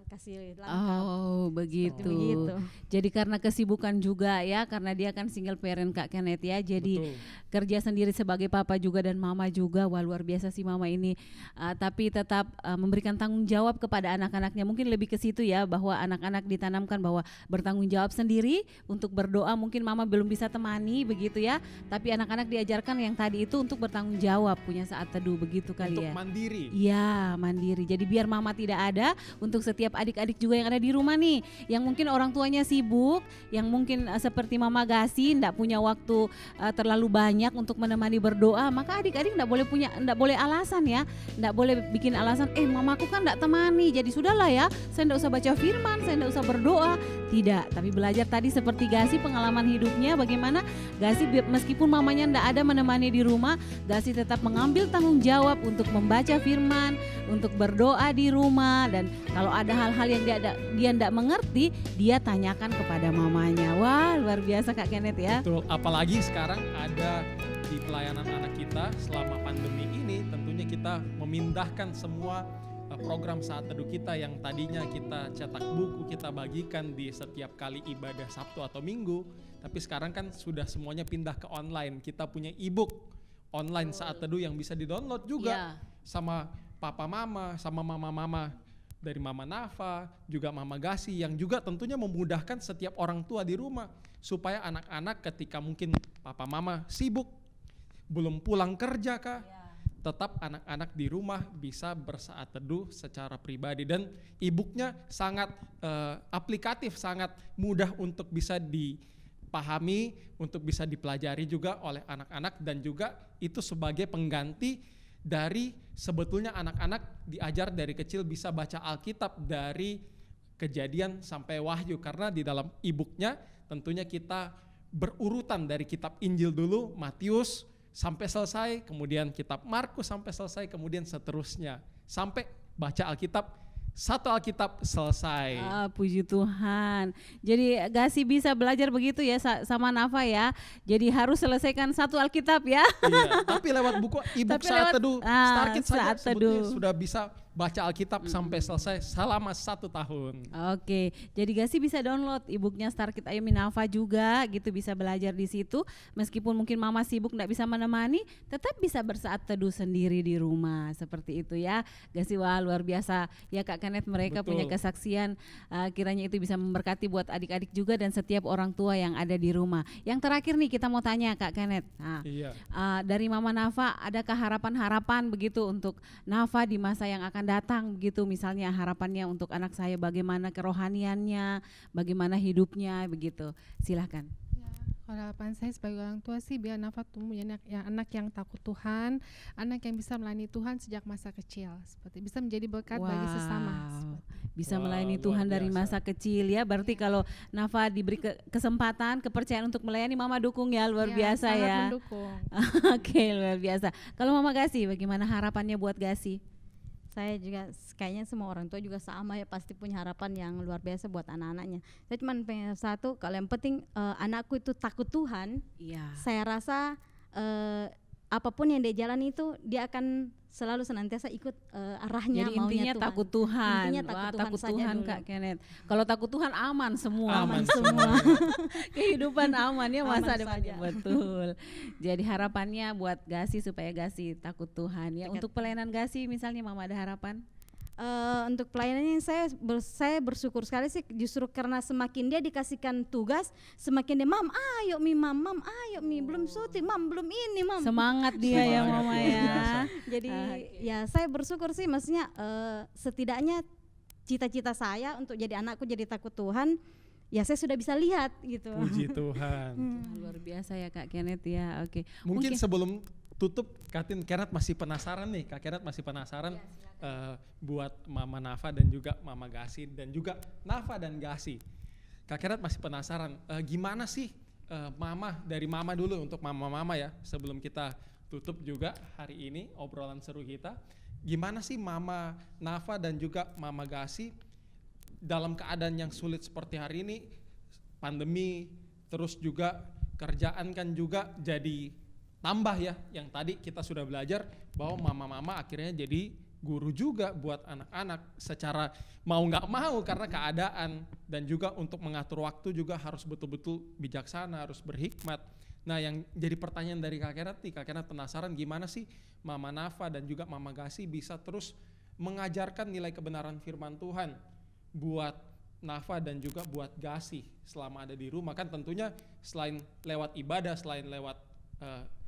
Speaker 6: kasih lengkap.
Speaker 2: Oh, begitu.
Speaker 6: Begitu.
Speaker 2: Jadi karena kesibukan juga ya, karena dia kan single parent Kak Kenneth ya, jadi
Speaker 3: Betul.
Speaker 2: kerja sendiri sebagai papa juga dan mama juga. Wah, luar biasa sih mama ini. Tapi tetap memberikan tanggung jawab kepada anak-anaknya. Mungkin lebih ke situ ya, bahwa anak-anak ditanamkan bahwa bertanggung jawab sendiri untuk berdoa. Mungkin mama belum bisa temani begitu ya, tapi anak-anak diajarkan yang tadi itu untuk bertanggung jawab, punya saat teduh begitu kali
Speaker 3: Untuk
Speaker 2: ya.
Speaker 3: mandiri.
Speaker 2: Iya, mandiri. Jadi biar mama tidak ada, untuk setiap adik-adik juga yang ada di rumah nih, yang mungkin orang tuanya sibuk, yang mungkin seperti Mama Gasi ndak punya waktu terlalu banyak untuk menemani berdoa, maka adik-adik ndak boleh alasan ya, ndak boleh bikin alasan, mamaku kan ndak temani, jadi sudahlah ya, saya ndak usah baca firman, saya ndak usah berdoa. Tidak, tapi belajar tadi seperti Gasi, pengalaman hidupnya bagaimana Gasi meskipun mamanya ndak ada menemani di rumah, Gasi tetap mengambil tanggung jawab untuk membaca firman, untuk berdoa di rumah, dan kalau ada hal-hal yang dia ndak mengerti, dia tanyakan kepada mamanya. Wah, luar biasa Kak Kenneth ya.
Speaker 3: Betul, apalagi sekarang ada di pelayanan anak kita selama pandemi ini, tentunya kita memindahkan semua program saat teduh kita yang tadinya kita cetak buku, kita bagikan di setiap kali ibadah Sabtu atau Minggu, tapi sekarang kan sudah semuanya pindah ke online. Kita punya e-book online saat teduh yang bisa di-download juga sama papa mama, sama mama-mama dari Mama Nafa, juga Mama Gasi, yang juga tentunya memudahkan setiap orang tua di rumah supaya anak-anak ketika mungkin papa mama sibuk, belum pulang kerja kah, tetap anak-anak di rumah bisa bersaat teduh secara pribadi. Dan e-booknya sangat aplikatif, sangat mudah untuk bisa dipahami, untuk bisa dipelajari juga oleh anak-anak, dan juga itu sebagai pengganti dari sebetulnya anak-anak diajar dari kecil bisa baca Alkitab dari Kejadian sampai Wahyu, karena di dalam e-booknya tentunya kita berurutan dari kitab Injil dulu, Matius sampai selesai, kemudian kitab Markus sampai selesai, kemudian seterusnya sampai baca Alkitab, satu Alkitab selesai.
Speaker 2: Puji Tuhan. Jadi Gasi bisa belajar begitu ya sama Nafa ya. Jadi harus selesaikan satu Alkitab ya.
Speaker 3: Iya, tapi lewat buku e-book
Speaker 2: Tapi
Speaker 3: saat
Speaker 2: lewat,
Speaker 3: teduh Star Kids saja
Speaker 2: Saat
Speaker 3: sebetulnya
Speaker 2: Teduh.
Speaker 3: sudah bisa baca Alkitab sampai selesai selama 1 tahun.
Speaker 2: Oke, jadi Gasi bisa download e-booknya Star Kid Ayumi Nafa juga gitu, bisa belajar di situ. Meskipun mungkin mama sibuk nggak bisa menemani, tetap bisa bersaat teduh sendiri di rumah, seperti itu ya. Gasi, wah luar biasa ya Kak Kenneth, mereka
Speaker 3: Betul.
Speaker 2: punya kesaksian, kiranya itu bisa memberkati buat adik-adik juga dan setiap orang tua yang ada di rumah. Yang terakhir nih kita mau tanya Kak Kenneth,
Speaker 3: Iya.
Speaker 2: dari Mama Nafa, adakah harapan-harapan begitu untuk Nafa di masa yang akan datang begitu, misalnya harapannya untuk anak saya bagaimana kerohaniannya, bagaimana hidupnya begitu, silahkan.
Speaker 5: Kalau harapan saya sebagai orang tua sih biar Nafa tumbuh anak yang takut Tuhan, anak yang bisa melayani Tuhan sejak masa kecil, seperti bisa menjadi berkat bagi sesama.
Speaker 2: Bisa
Speaker 3: Wah,
Speaker 2: melayani
Speaker 3: luar
Speaker 2: Tuhan dari
Speaker 3: biasa.
Speaker 2: masa kecil ya. Berarti kalau Nafa diberi kesempatan, kepercayaan untuk melayani, Mama dukung ya, luar biasa
Speaker 5: sangat
Speaker 2: ya.
Speaker 5: mendukung.
Speaker 2: Oke, luar biasa. Kalau Mama Gasi, bagaimana harapannya buat Gasi?
Speaker 6: Saya juga kayaknya semua orang tua juga sama ya, pasti punya harapan yang luar biasa buat anak-anaknya. Saya cuma pengen satu, kalau yang penting anakku itu takut Tuhan.
Speaker 2: Iya.
Speaker 6: Saya rasa apapun yang dia jalani itu dia akan selalu senantiasa ikut arahnya,
Speaker 2: Jadi
Speaker 6: maunya
Speaker 2: intinya
Speaker 6: Tuhan.
Speaker 2: takut Tuhan.
Speaker 6: Intinya
Speaker 2: Wah,
Speaker 6: takut
Speaker 2: takut
Speaker 6: Tuhan saja
Speaker 2: Tuhan
Speaker 6: dulu.
Speaker 2: Kak Kenneth. Kalau takut Tuhan aman semua.
Speaker 3: Aman
Speaker 6: semua.
Speaker 2: Kehidupan aman ya, masa
Speaker 6: Aman
Speaker 2: depannya.
Speaker 6: saja.
Speaker 2: Betul. Jadi harapannya buat Gasi supaya Gasi takut Tuhan ya.
Speaker 6: Dekat.
Speaker 2: Untuk pelayanan Gasi misalnya Mama ada harapan?
Speaker 6: Untuk pelayanan ini saya bersyukur sekali sih, justru karena semakin dia dikasihkan tugas, semakin dia, mam ayo mi, mam ayo mi, belum syuting, mam belum ini, mam.
Speaker 2: Semangat dia ya
Speaker 3: Semangat,
Speaker 2: mama
Speaker 3: luar
Speaker 2: ya.
Speaker 3: biasa.
Speaker 6: Jadi
Speaker 2: Oke.
Speaker 6: ya saya bersyukur sih, maksudnya setidaknya cita-cita saya untuk jadi anakku jadi takut Tuhan, ya saya sudah bisa lihat gitu.
Speaker 3: Puji Tuhan.
Speaker 2: Luar biasa ya Kak Kenneth ya. Oke.
Speaker 3: Mungkin sebelum tutup, Kak Kenneth masih penasaran nih. Kak Kenneth masih penasaran buat Mama Nafa dan juga Mama Gasi dan juga Nafa dan Gasi. Kak Kenneth masih penasaran gimana sih Mama, dari Mama dulu untuk Mama-mama ya, sebelum kita tutup juga hari ini obrolan seru kita. Gimana sih Mama Nafa dan juga Mama Gasi dalam keadaan yang sulit seperti hari ini, pandemi, terus juga kerjaan kan juga jadi tambah ya, yang tadi kita sudah belajar bahwa mama-mama akhirnya jadi guru juga buat anak-anak secara mau nggak mau karena keadaan, dan juga untuk mengatur waktu juga harus betul-betul bijaksana, harus berhikmat. Nah, yang jadi pertanyaan dari Kak Kenneth nih, Kak Kenneth penasaran gimana sih Mama Nafa dan juga Mama Gasi bisa terus mengajarkan nilai kebenaran firman Tuhan buat Nafa dan juga buat Gasi selama ada di rumah. Kan tentunya selain lewat ibadah, selain lewat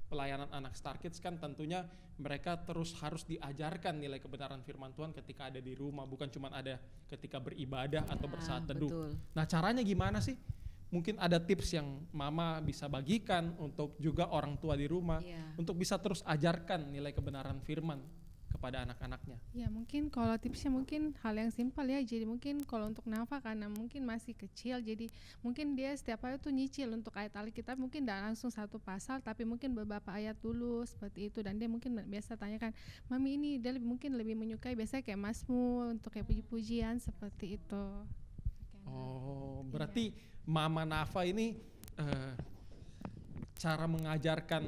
Speaker 3: pelayanan anak Star Kids, kan tentunya mereka terus harus diajarkan nilai kebenaran firman Tuhan ketika ada di rumah, bukan cuma ada ketika beribadah atau bersaat teduh.
Speaker 2: Betul.
Speaker 3: Nah, caranya gimana sih? Mungkin ada tips yang Mama bisa bagikan untuk juga orang tua di rumah untuk bisa terus ajarkan nilai kebenaran firman kepada anak-anaknya.
Speaker 5: Ya mungkin kalau tipsnya mungkin hal yang simpel ya. Jadi mungkin kalau untuk Nafa karena mungkin masih kecil, jadi mungkin dia setiap hari tuh nyicil untuk ayat Alkitab, mungkin tidak langsung satu pasal tapi mungkin beberapa ayat dulu seperti itu. Dan dia mungkin biasa tanyakan, mami ini dia mungkin lebih menyukai biasanya kayak Mazmur untuk kayak puji-pujian seperti itu.
Speaker 3: Oh, berarti Mama Nafa ini cara mengajarkan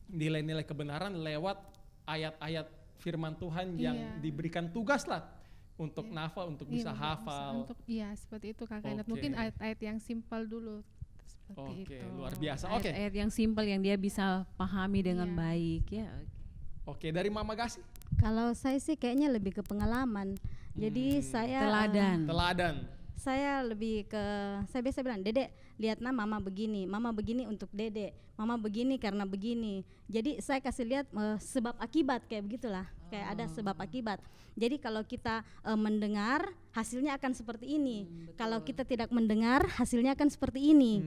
Speaker 3: nilai-nilai kebenaran lewat ayat-ayat firman Tuhan yang diberikan tugas lah untuk Nafa untuk bisa hafal.
Speaker 5: Untuk seperti itu Kak Kenneth.
Speaker 3: Oke.
Speaker 5: Mungkin ayat-ayat yang simpel dulu seperti
Speaker 3: Oke,
Speaker 5: itu.
Speaker 3: luar biasa. Oke.
Speaker 2: Ayat-ayat yang simpel yang dia bisa pahami dengan baik ya.
Speaker 3: Oke, dari Mama Gasi.
Speaker 6: Kalau saya sih kayaknya lebih ke pengalaman. Jadi saya
Speaker 3: Teladan.
Speaker 6: saya lebih ke, saya biasa bilang, Dedek lihat mama begini untuk Dedek, mama begini karena begini. Jadi saya kasih lihat sebab akibat kayak begitulah, kayak ada sebab akibat. Jadi kalau kita mendengar hasilnya akan seperti ini, kalau kita tidak mendengar hasilnya akan seperti ini.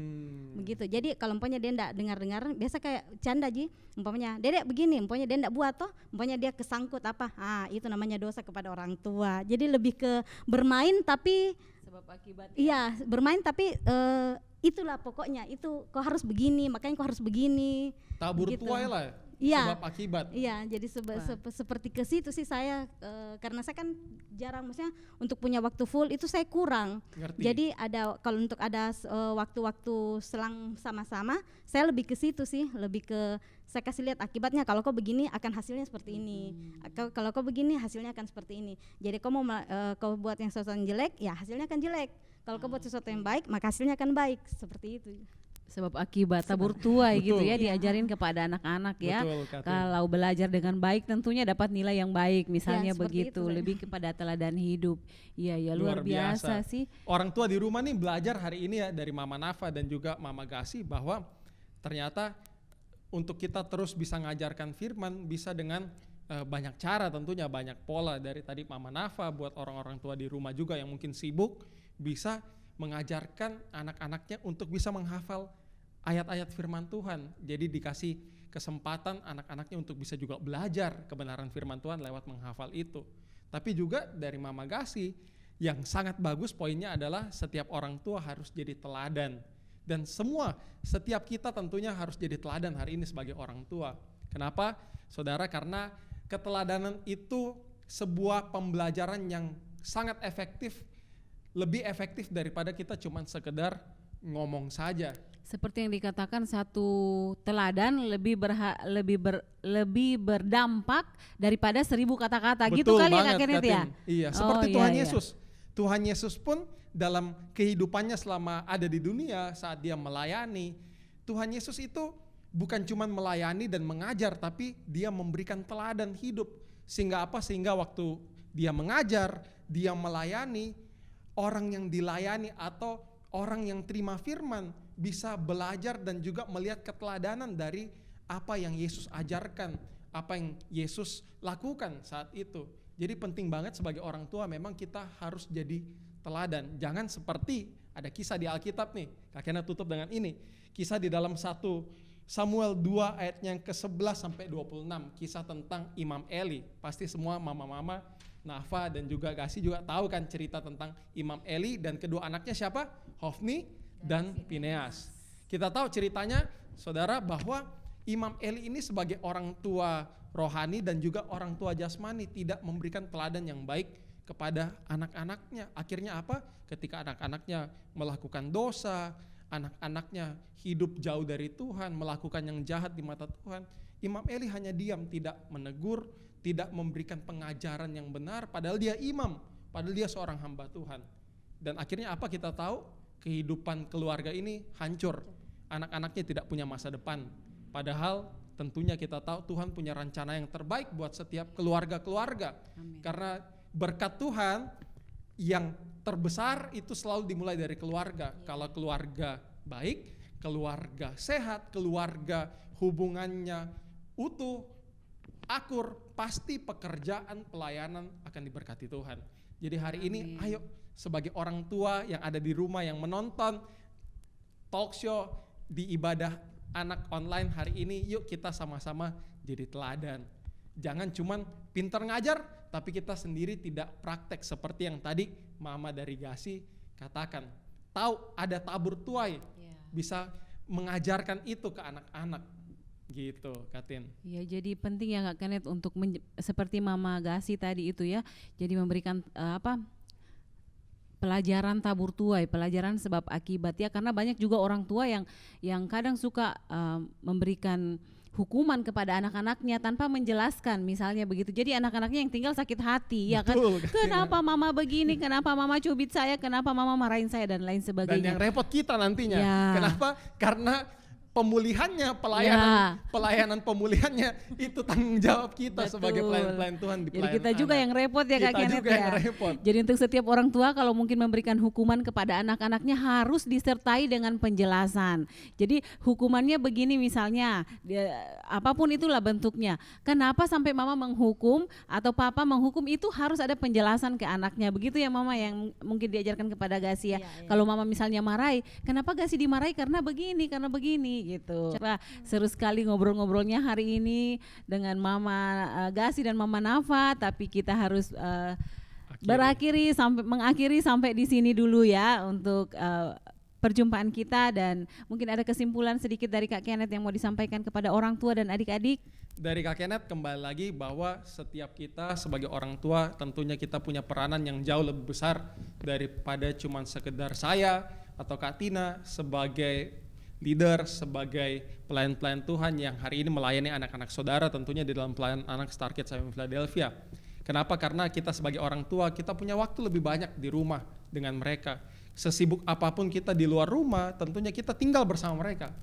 Speaker 6: Begitu. Jadi kalau umpamanya dia enggak dengar-dengar, biasa kayak canda Ji, umpamanya Dedek begini, umpamanya dia enggak buat toh, umpamanya dia kesangkut apa, itu namanya dosa kepada orang tua. Jadi lebih ke bermain tapi
Speaker 2: Sebab akibat.
Speaker 6: iya, bermain tapi itulah pokoknya, itu kau harus begini, makanya kau harus begini.
Speaker 3: Tabur
Speaker 6: Gitu.
Speaker 3: tuai lah.
Speaker 6: Iya.
Speaker 3: Sebab akibat.
Speaker 6: Iya, jadi seperti ke situ sih saya, karena saya kan jarang, maksudnya untuk punya waktu full itu saya kurang.
Speaker 3: Ngerti.
Speaker 6: Jadi kalau untuk ada waktu-waktu selang sama-sama, saya lebih ke situ sih, lebih ke saya kasih lihat akibatnya. Kalau kau begini akan hasilnya seperti ini. Kalau kau begini hasilnya akan seperti ini. Jadi kau mau kau buat yang sesuatu yang jelek, ya hasilnya akan jelek. Kalau kau buat sesuatu yang baik, maka hasilnya akan baik. Seperti itu.
Speaker 2: Sebab akibat tabur tuai gitu
Speaker 3: Betul.
Speaker 2: ya, diajarin kepada anak-anak ya.
Speaker 3: Betul, Kak Tin.
Speaker 2: Kalau belajar dengan baik tentunya dapat nilai yang baik, misalnya
Speaker 6: seperti
Speaker 2: begitu,
Speaker 6: itu,
Speaker 2: lebih kepada teladan hidup. Iya ya, luar biasa sih.
Speaker 3: Orang tua di rumah nih belajar hari ini ya dari Mama Nafa dan juga Mama Gasi bahwa ternyata untuk kita terus bisa ngajarkan firman bisa dengan banyak cara, tentunya banyak pola. Dari tadi Mama Nafa buat orang-orang tua di rumah juga yang mungkin sibuk bisa mengajarkan anak-anaknya untuk bisa menghafal ayat-ayat firman Tuhan. Jadi dikasih kesempatan anak-anaknya untuk bisa juga belajar kebenaran firman Tuhan lewat menghafal itu. Tapi juga dari Mama Gasi yang sangat bagus poinnya adalah setiap orang tua harus jadi teladan. Dan setiap kita tentunya harus jadi teladan hari ini sebagai orang tua. Kenapa? Saudara, karena keteladanan itu sebuah pembelajaran yang sangat efektif, lebih efektif daripada kita cuman sekedar ngomong saja.
Speaker 2: Seperti yang dikatakan, satu teladan lebih berdampak daripada 1000 kata-kata. Gitu kali ya Kak Kenneth ya?
Speaker 3: Iya, seperti Tuhan Yesus. Tuhan Yesus pun dalam kehidupannya selama ada di dunia, saat dia melayani, Tuhan Yesus itu bukan cuma melayani dan mengajar, tapi dia memberikan teladan hidup. Sehingga apa? Sehingga waktu dia mengajar, dia melayani, orang yang dilayani atau orang yang terima firman bisa belajar dan juga melihat keteladanan dari apa yang Yesus ajarkan, apa yang Yesus lakukan saat itu. Jadi penting banget sebagai orang tua memang kita harus jadi teladan. Jangan seperti ada kisah di Alkitab nih, kakeknya tutup dengan ini. Kisah di dalam 1 Samuel 2 ayatnya yang ke-11 sampai 26, kisah tentang Imam Eli. Pasti semua mama-mama, Nafa dan juga Gasi juga tahu kan cerita tentang Imam Eli dan kedua anaknya siapa? Hofni dan Fineas. Kita tahu ceritanya saudara bahwa Imam Eli ini sebagai orang tua rohani dan juga orang tua jasmani tidak memberikan teladan yang baik kepada anak-anaknya. Akhirnya apa? Ketika anak-anaknya melakukan dosa, anak-anaknya hidup jauh dari Tuhan, melakukan yang jahat di mata Tuhan, Imam Eli hanya diam, tidak menegur, tidak memberikan pengajaran yang benar, padahal dia imam, padahal dia seorang hamba Tuhan. Dan akhirnya apa kita tahu? Kehidupan keluarga ini hancur. Anak-anaknya tidak punya masa depan. Padahal tentunya kita tahu Tuhan punya rencana yang terbaik buat setiap keluarga-keluarga. Karena berkat Tuhan yang terbesar itu selalu dimulai dari keluarga. Kalau keluarga baik, keluarga sehat, keluarga hubungannya utuh, akur, pasti pekerjaan pelayanan akan diberkati Tuhan. Jadi hari ini ayo sebagai orang tua yang ada di rumah yang menonton talk show di ibadah anak online hari ini, yuk kita sama-sama jadi teladan. Jangan cuman pintar ngajar tapi kita sendiri tidak praktek seperti yang tadi mama dari Gasi katakan. Tahu ada tabur tuai, bisa mengajarkan itu ke anak-anak gitu, Katin.
Speaker 2: Ya, jadi penting ya Kak Kenneth untuk seperti Mama Gasi tadi itu ya. Jadi memberikan pelajaran tabur tuai, pelajaran sebab akibat ya, karena banyak juga orang tua yang kadang suka memberikan hukuman kepada anak-anaknya tanpa menjelaskan misalnya begitu. Jadi anak-anaknya yang tinggal sakit hati ya kan. Kenapa mama begini, kenapa mama cubit saya, kenapa mama marahin saya dan lain sebagainya.
Speaker 3: Dan yang repot kita nantinya.
Speaker 2: Ya.
Speaker 3: Kenapa? Karena pemulihannya, pelayanan pemulihannya itu tanggung jawab kita sebagai pelayan-pelayan Tuhan di pelayanan.
Speaker 2: Jadi kita juga yang repot ya Kak Kenneth ya. Jadi untuk setiap orang tua kalau mungkin memberikan hukuman kepada anak-anaknya harus disertai dengan penjelasan. Jadi hukumannya begini misalnya, apapun itulah bentuknya. Kenapa sampai mama menghukum atau papa menghukum, itu harus ada penjelasan ke anaknya. Begitu ya mama yang mungkin diajarkan kepada Gasi ya. Kalau mama misalnya marahi, kenapa Gasi dimarahi? Karena begini gitu. Wah, seru sekali ngobrol-ngobrolnya hari ini dengan Mama Gasi dan Mama Nafa, tapi kita harus mengakhiri sampai di sini dulu ya untuk perjumpaan kita, dan mungkin ada kesimpulan sedikit dari Kak Kenneth yang mau disampaikan kepada orang tua dan adik-adik.
Speaker 3: Dari Kak Kenneth kembali lagi bahwa setiap kita sebagai orang tua tentunya kita punya peranan yang jauh lebih besar daripada cuman sekedar saya atau Kak Tina sebagai leader, sebagai pelayan-pelayan Tuhan yang hari ini melayani anak-anak saudara tentunya di dalam pelayanan anak Star Kids Philadelphia. Kenapa? Karena kita sebagai orang tua kita punya waktu lebih banyak di rumah dengan mereka. Sesibuk apapun kita di luar rumah, tentunya kita tinggal bersama mereka.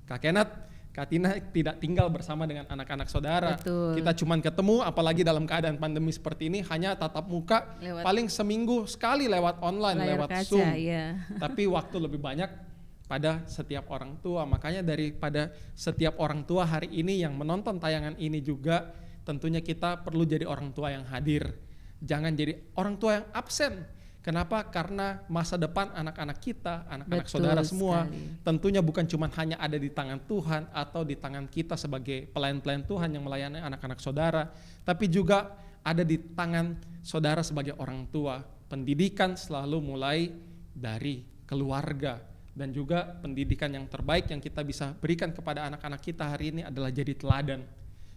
Speaker 3: Kak Kenneth, Kak Tina tidak tinggal bersama dengan anak-anak saudara.
Speaker 2: Betul.
Speaker 3: Kita cuman ketemu, apalagi dalam keadaan pandemi seperti ini, hanya tatap muka paling seminggu sekali lewat online, lewat
Speaker 2: kaca,
Speaker 3: Zoom.
Speaker 2: ya.
Speaker 3: Tapi waktu lebih banyak pada setiap orang tua. Makanya daripada setiap orang tua hari ini yang menonton tayangan ini juga tentunya kita perlu jadi orang tua yang hadir. Jangan jadi orang tua yang absen. Kenapa? Karena masa depan anak-anak kita, anak-anak saudara semua tentunya bukan cuma hanya ada di tangan Tuhan atau di tangan kita sebagai pelayan-pelayan Tuhan yang melayani anak-anak saudara, tapi juga ada di tangan saudara sebagai orang tua. Pendidikan selalu mulai dari keluarga. Dan juga pendidikan yang terbaik yang kita bisa berikan kepada anak-anak kita hari ini adalah jadi teladan.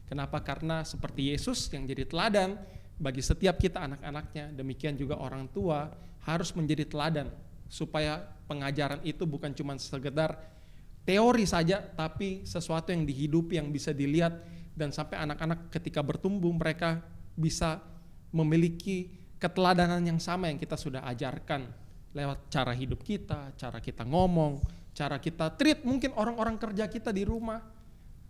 Speaker 3: Kenapa? Karena seperti Yesus yang jadi teladan bagi setiap kita anak-anaknya, demikian juga orang tua harus menjadi teladan supaya pengajaran itu bukan cuma sekedar teori saja, tapi sesuatu yang dihidupi, yang bisa dilihat, dan sampai anak-anak ketika bertumbuh mereka bisa memiliki keteladanan yang sama yang kita sudah ajarkan. Lewat cara hidup kita, cara kita ngomong, cara kita treat mungkin orang-orang kerja kita di rumah,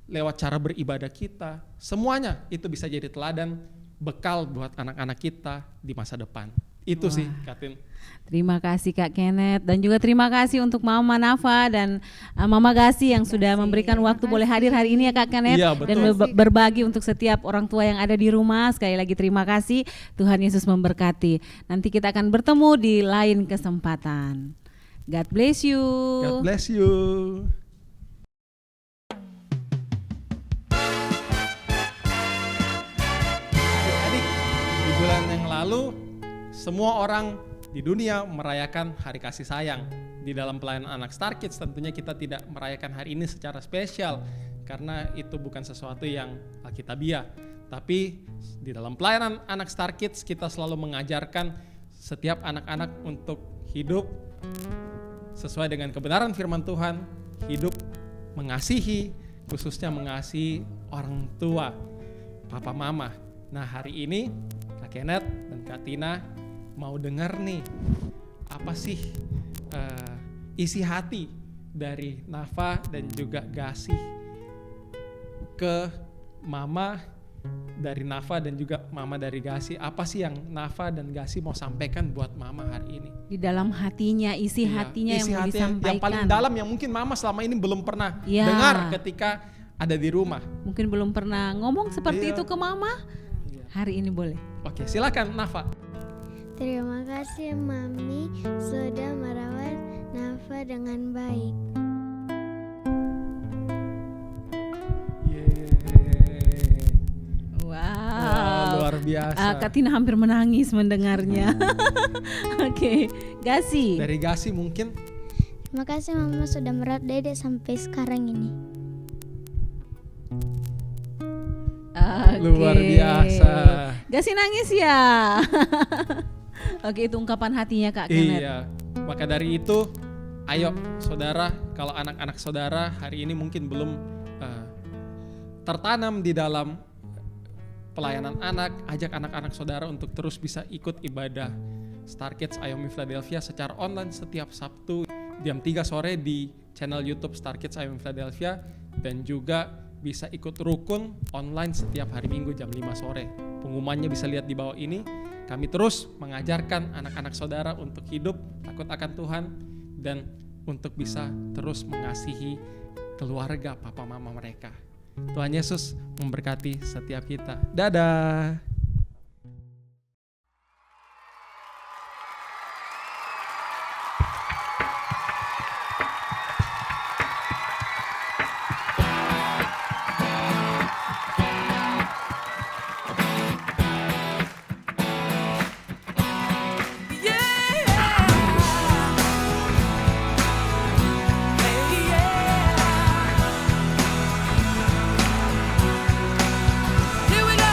Speaker 3: lewat cara beribadah kita, semuanya itu bisa jadi teladan bekal buat anak-anak kita di masa depan. Itu sih Katin.
Speaker 2: Terima kasih Kak Kenneth dan juga terima kasih untuk Mama Nafa dan Mama Gasi yang sudah memberikan waktu boleh hadir hari ini ya Kak Kenneth
Speaker 3: Iya, betul.
Speaker 2: dan berbagi untuk setiap orang tua yang ada di rumah. Sekali lagi terima kasih, Tuhan Yesus memberkati. Nanti kita akan bertemu di lain kesempatan. God bless you.
Speaker 3: God bless you. Adik-adik, di bulan yang lalu semua orang di dunia merayakan Hari Kasih Sayang. Di dalam pelayanan anak Star Kids tentunya kita tidak merayakan hari ini secara spesial karena itu bukan sesuatu yang alkitabiah. Tapi di dalam pelayanan anak Star Kids kita selalu mengajarkan setiap anak-anak untuk hidup sesuai dengan kebenaran firman Tuhan, hidup mengasihi, khususnya mengasihi orang tua, papa mama. Nah hari ini Kak Kenneth dan Kak Tina mau dengar nih apa sih isi hati dari Nafa dan juga Gasi ke mama dari Nafa dan juga mama dari Gasi. Apa sih yang Nafa dan Gasi mau sampaikan buat mama hari ini?
Speaker 2: Di dalam hatinya, isi
Speaker 3: Iya,
Speaker 2: hatinya
Speaker 3: isi
Speaker 2: yang mau
Speaker 3: hati
Speaker 2: disampaikan.
Speaker 3: yang paling dalam yang mungkin mama selama ini belum pernah
Speaker 2: Iya.
Speaker 3: dengar ketika ada di rumah.
Speaker 2: Mungkin belum pernah ngomong seperti
Speaker 3: Iya.
Speaker 2: itu ke Mama.
Speaker 3: Iya.
Speaker 2: Hari ini boleh.
Speaker 3: Oke, silakan Nafa.
Speaker 4: Terima kasih Mami sudah merawat Nafa dengan baik.
Speaker 2: Wow.
Speaker 3: Wah, luar biasa.
Speaker 2: Kak Tina hampir menangis mendengarnya. Oke, Gasi.
Speaker 3: Dari Gasi mungkin
Speaker 4: Terima kasih Mama sudah merawat Dedek sampai sekarang ini.
Speaker 2: Oke.
Speaker 3: luar biasa.
Speaker 2: Gasi nangis ya. Oke, itu ungkapan hatinya Kak Kenneth.
Speaker 3: Iya. Maka dari itu, ayo saudara, kalau anak-anak saudara hari ini mungkin belum tertanam di dalam pelayanan anak, ajak anak-anak saudara untuk terus bisa ikut ibadah Star Kids Ayomi Philadelphia secara online setiap Sabtu jam 3 sore di channel YouTube Star Kids Ayomi Philadelphia, dan juga bisa ikut rukun online setiap hari Minggu jam 5 sore. Pengumumannya bisa lihat di bawah ini. Kami terus mengajarkan anak-anak saudara untuk hidup takut akan Tuhan dan untuk bisa terus mengasihi keluarga papa mama mereka. Tuhan Yesus memberkati setiap kita. Dadah.
Speaker 7: Here we go.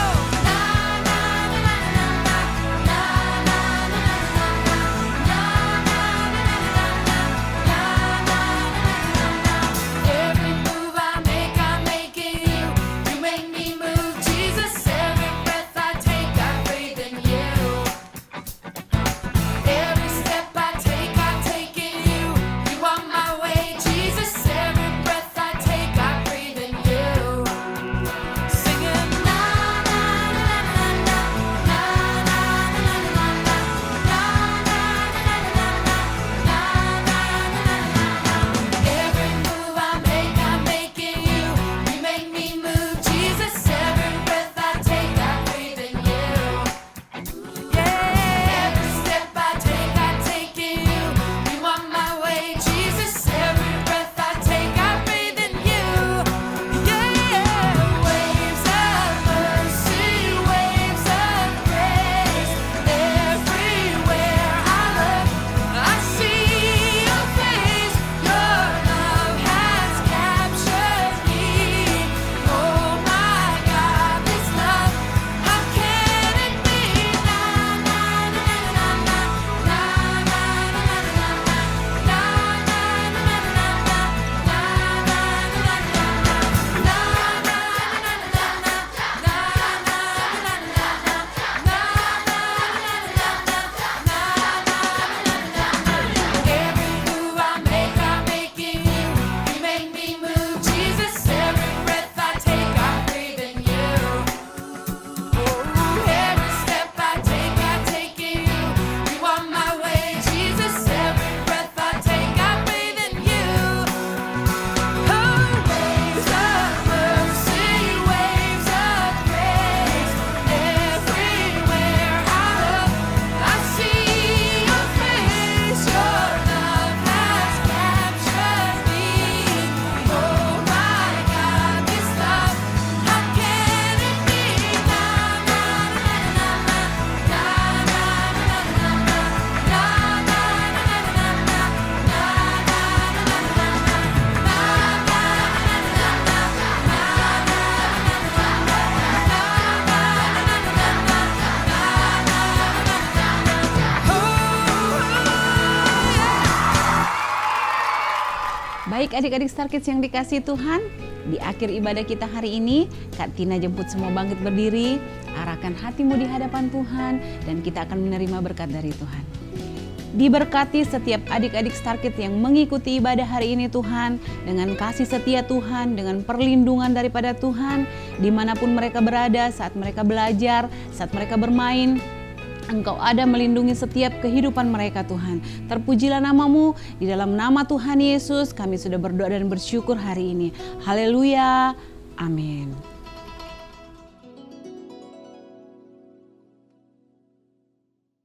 Speaker 2: Baik adik-adik Star Kids yang dikasihi Tuhan, di akhir ibadah kita hari ini, Kak Tina jemput semua bangkit berdiri, arahkan hatimu di hadapan Tuhan, dan kita akan menerima berkat dari Tuhan. Diberkati setiap adik-adik Star Kids yang mengikuti ibadah hari ini Tuhan, dengan kasih setia Tuhan, dengan perlindungan daripada Tuhan, dimanapun mereka berada, saat mereka belajar, saat mereka bermain, Engkau ada melindungi setiap kehidupan mereka Tuhan. Terpujilah namamu, di dalam nama Tuhan Yesus kami sudah berdoa dan bersyukur hari ini. Haleluya, amin.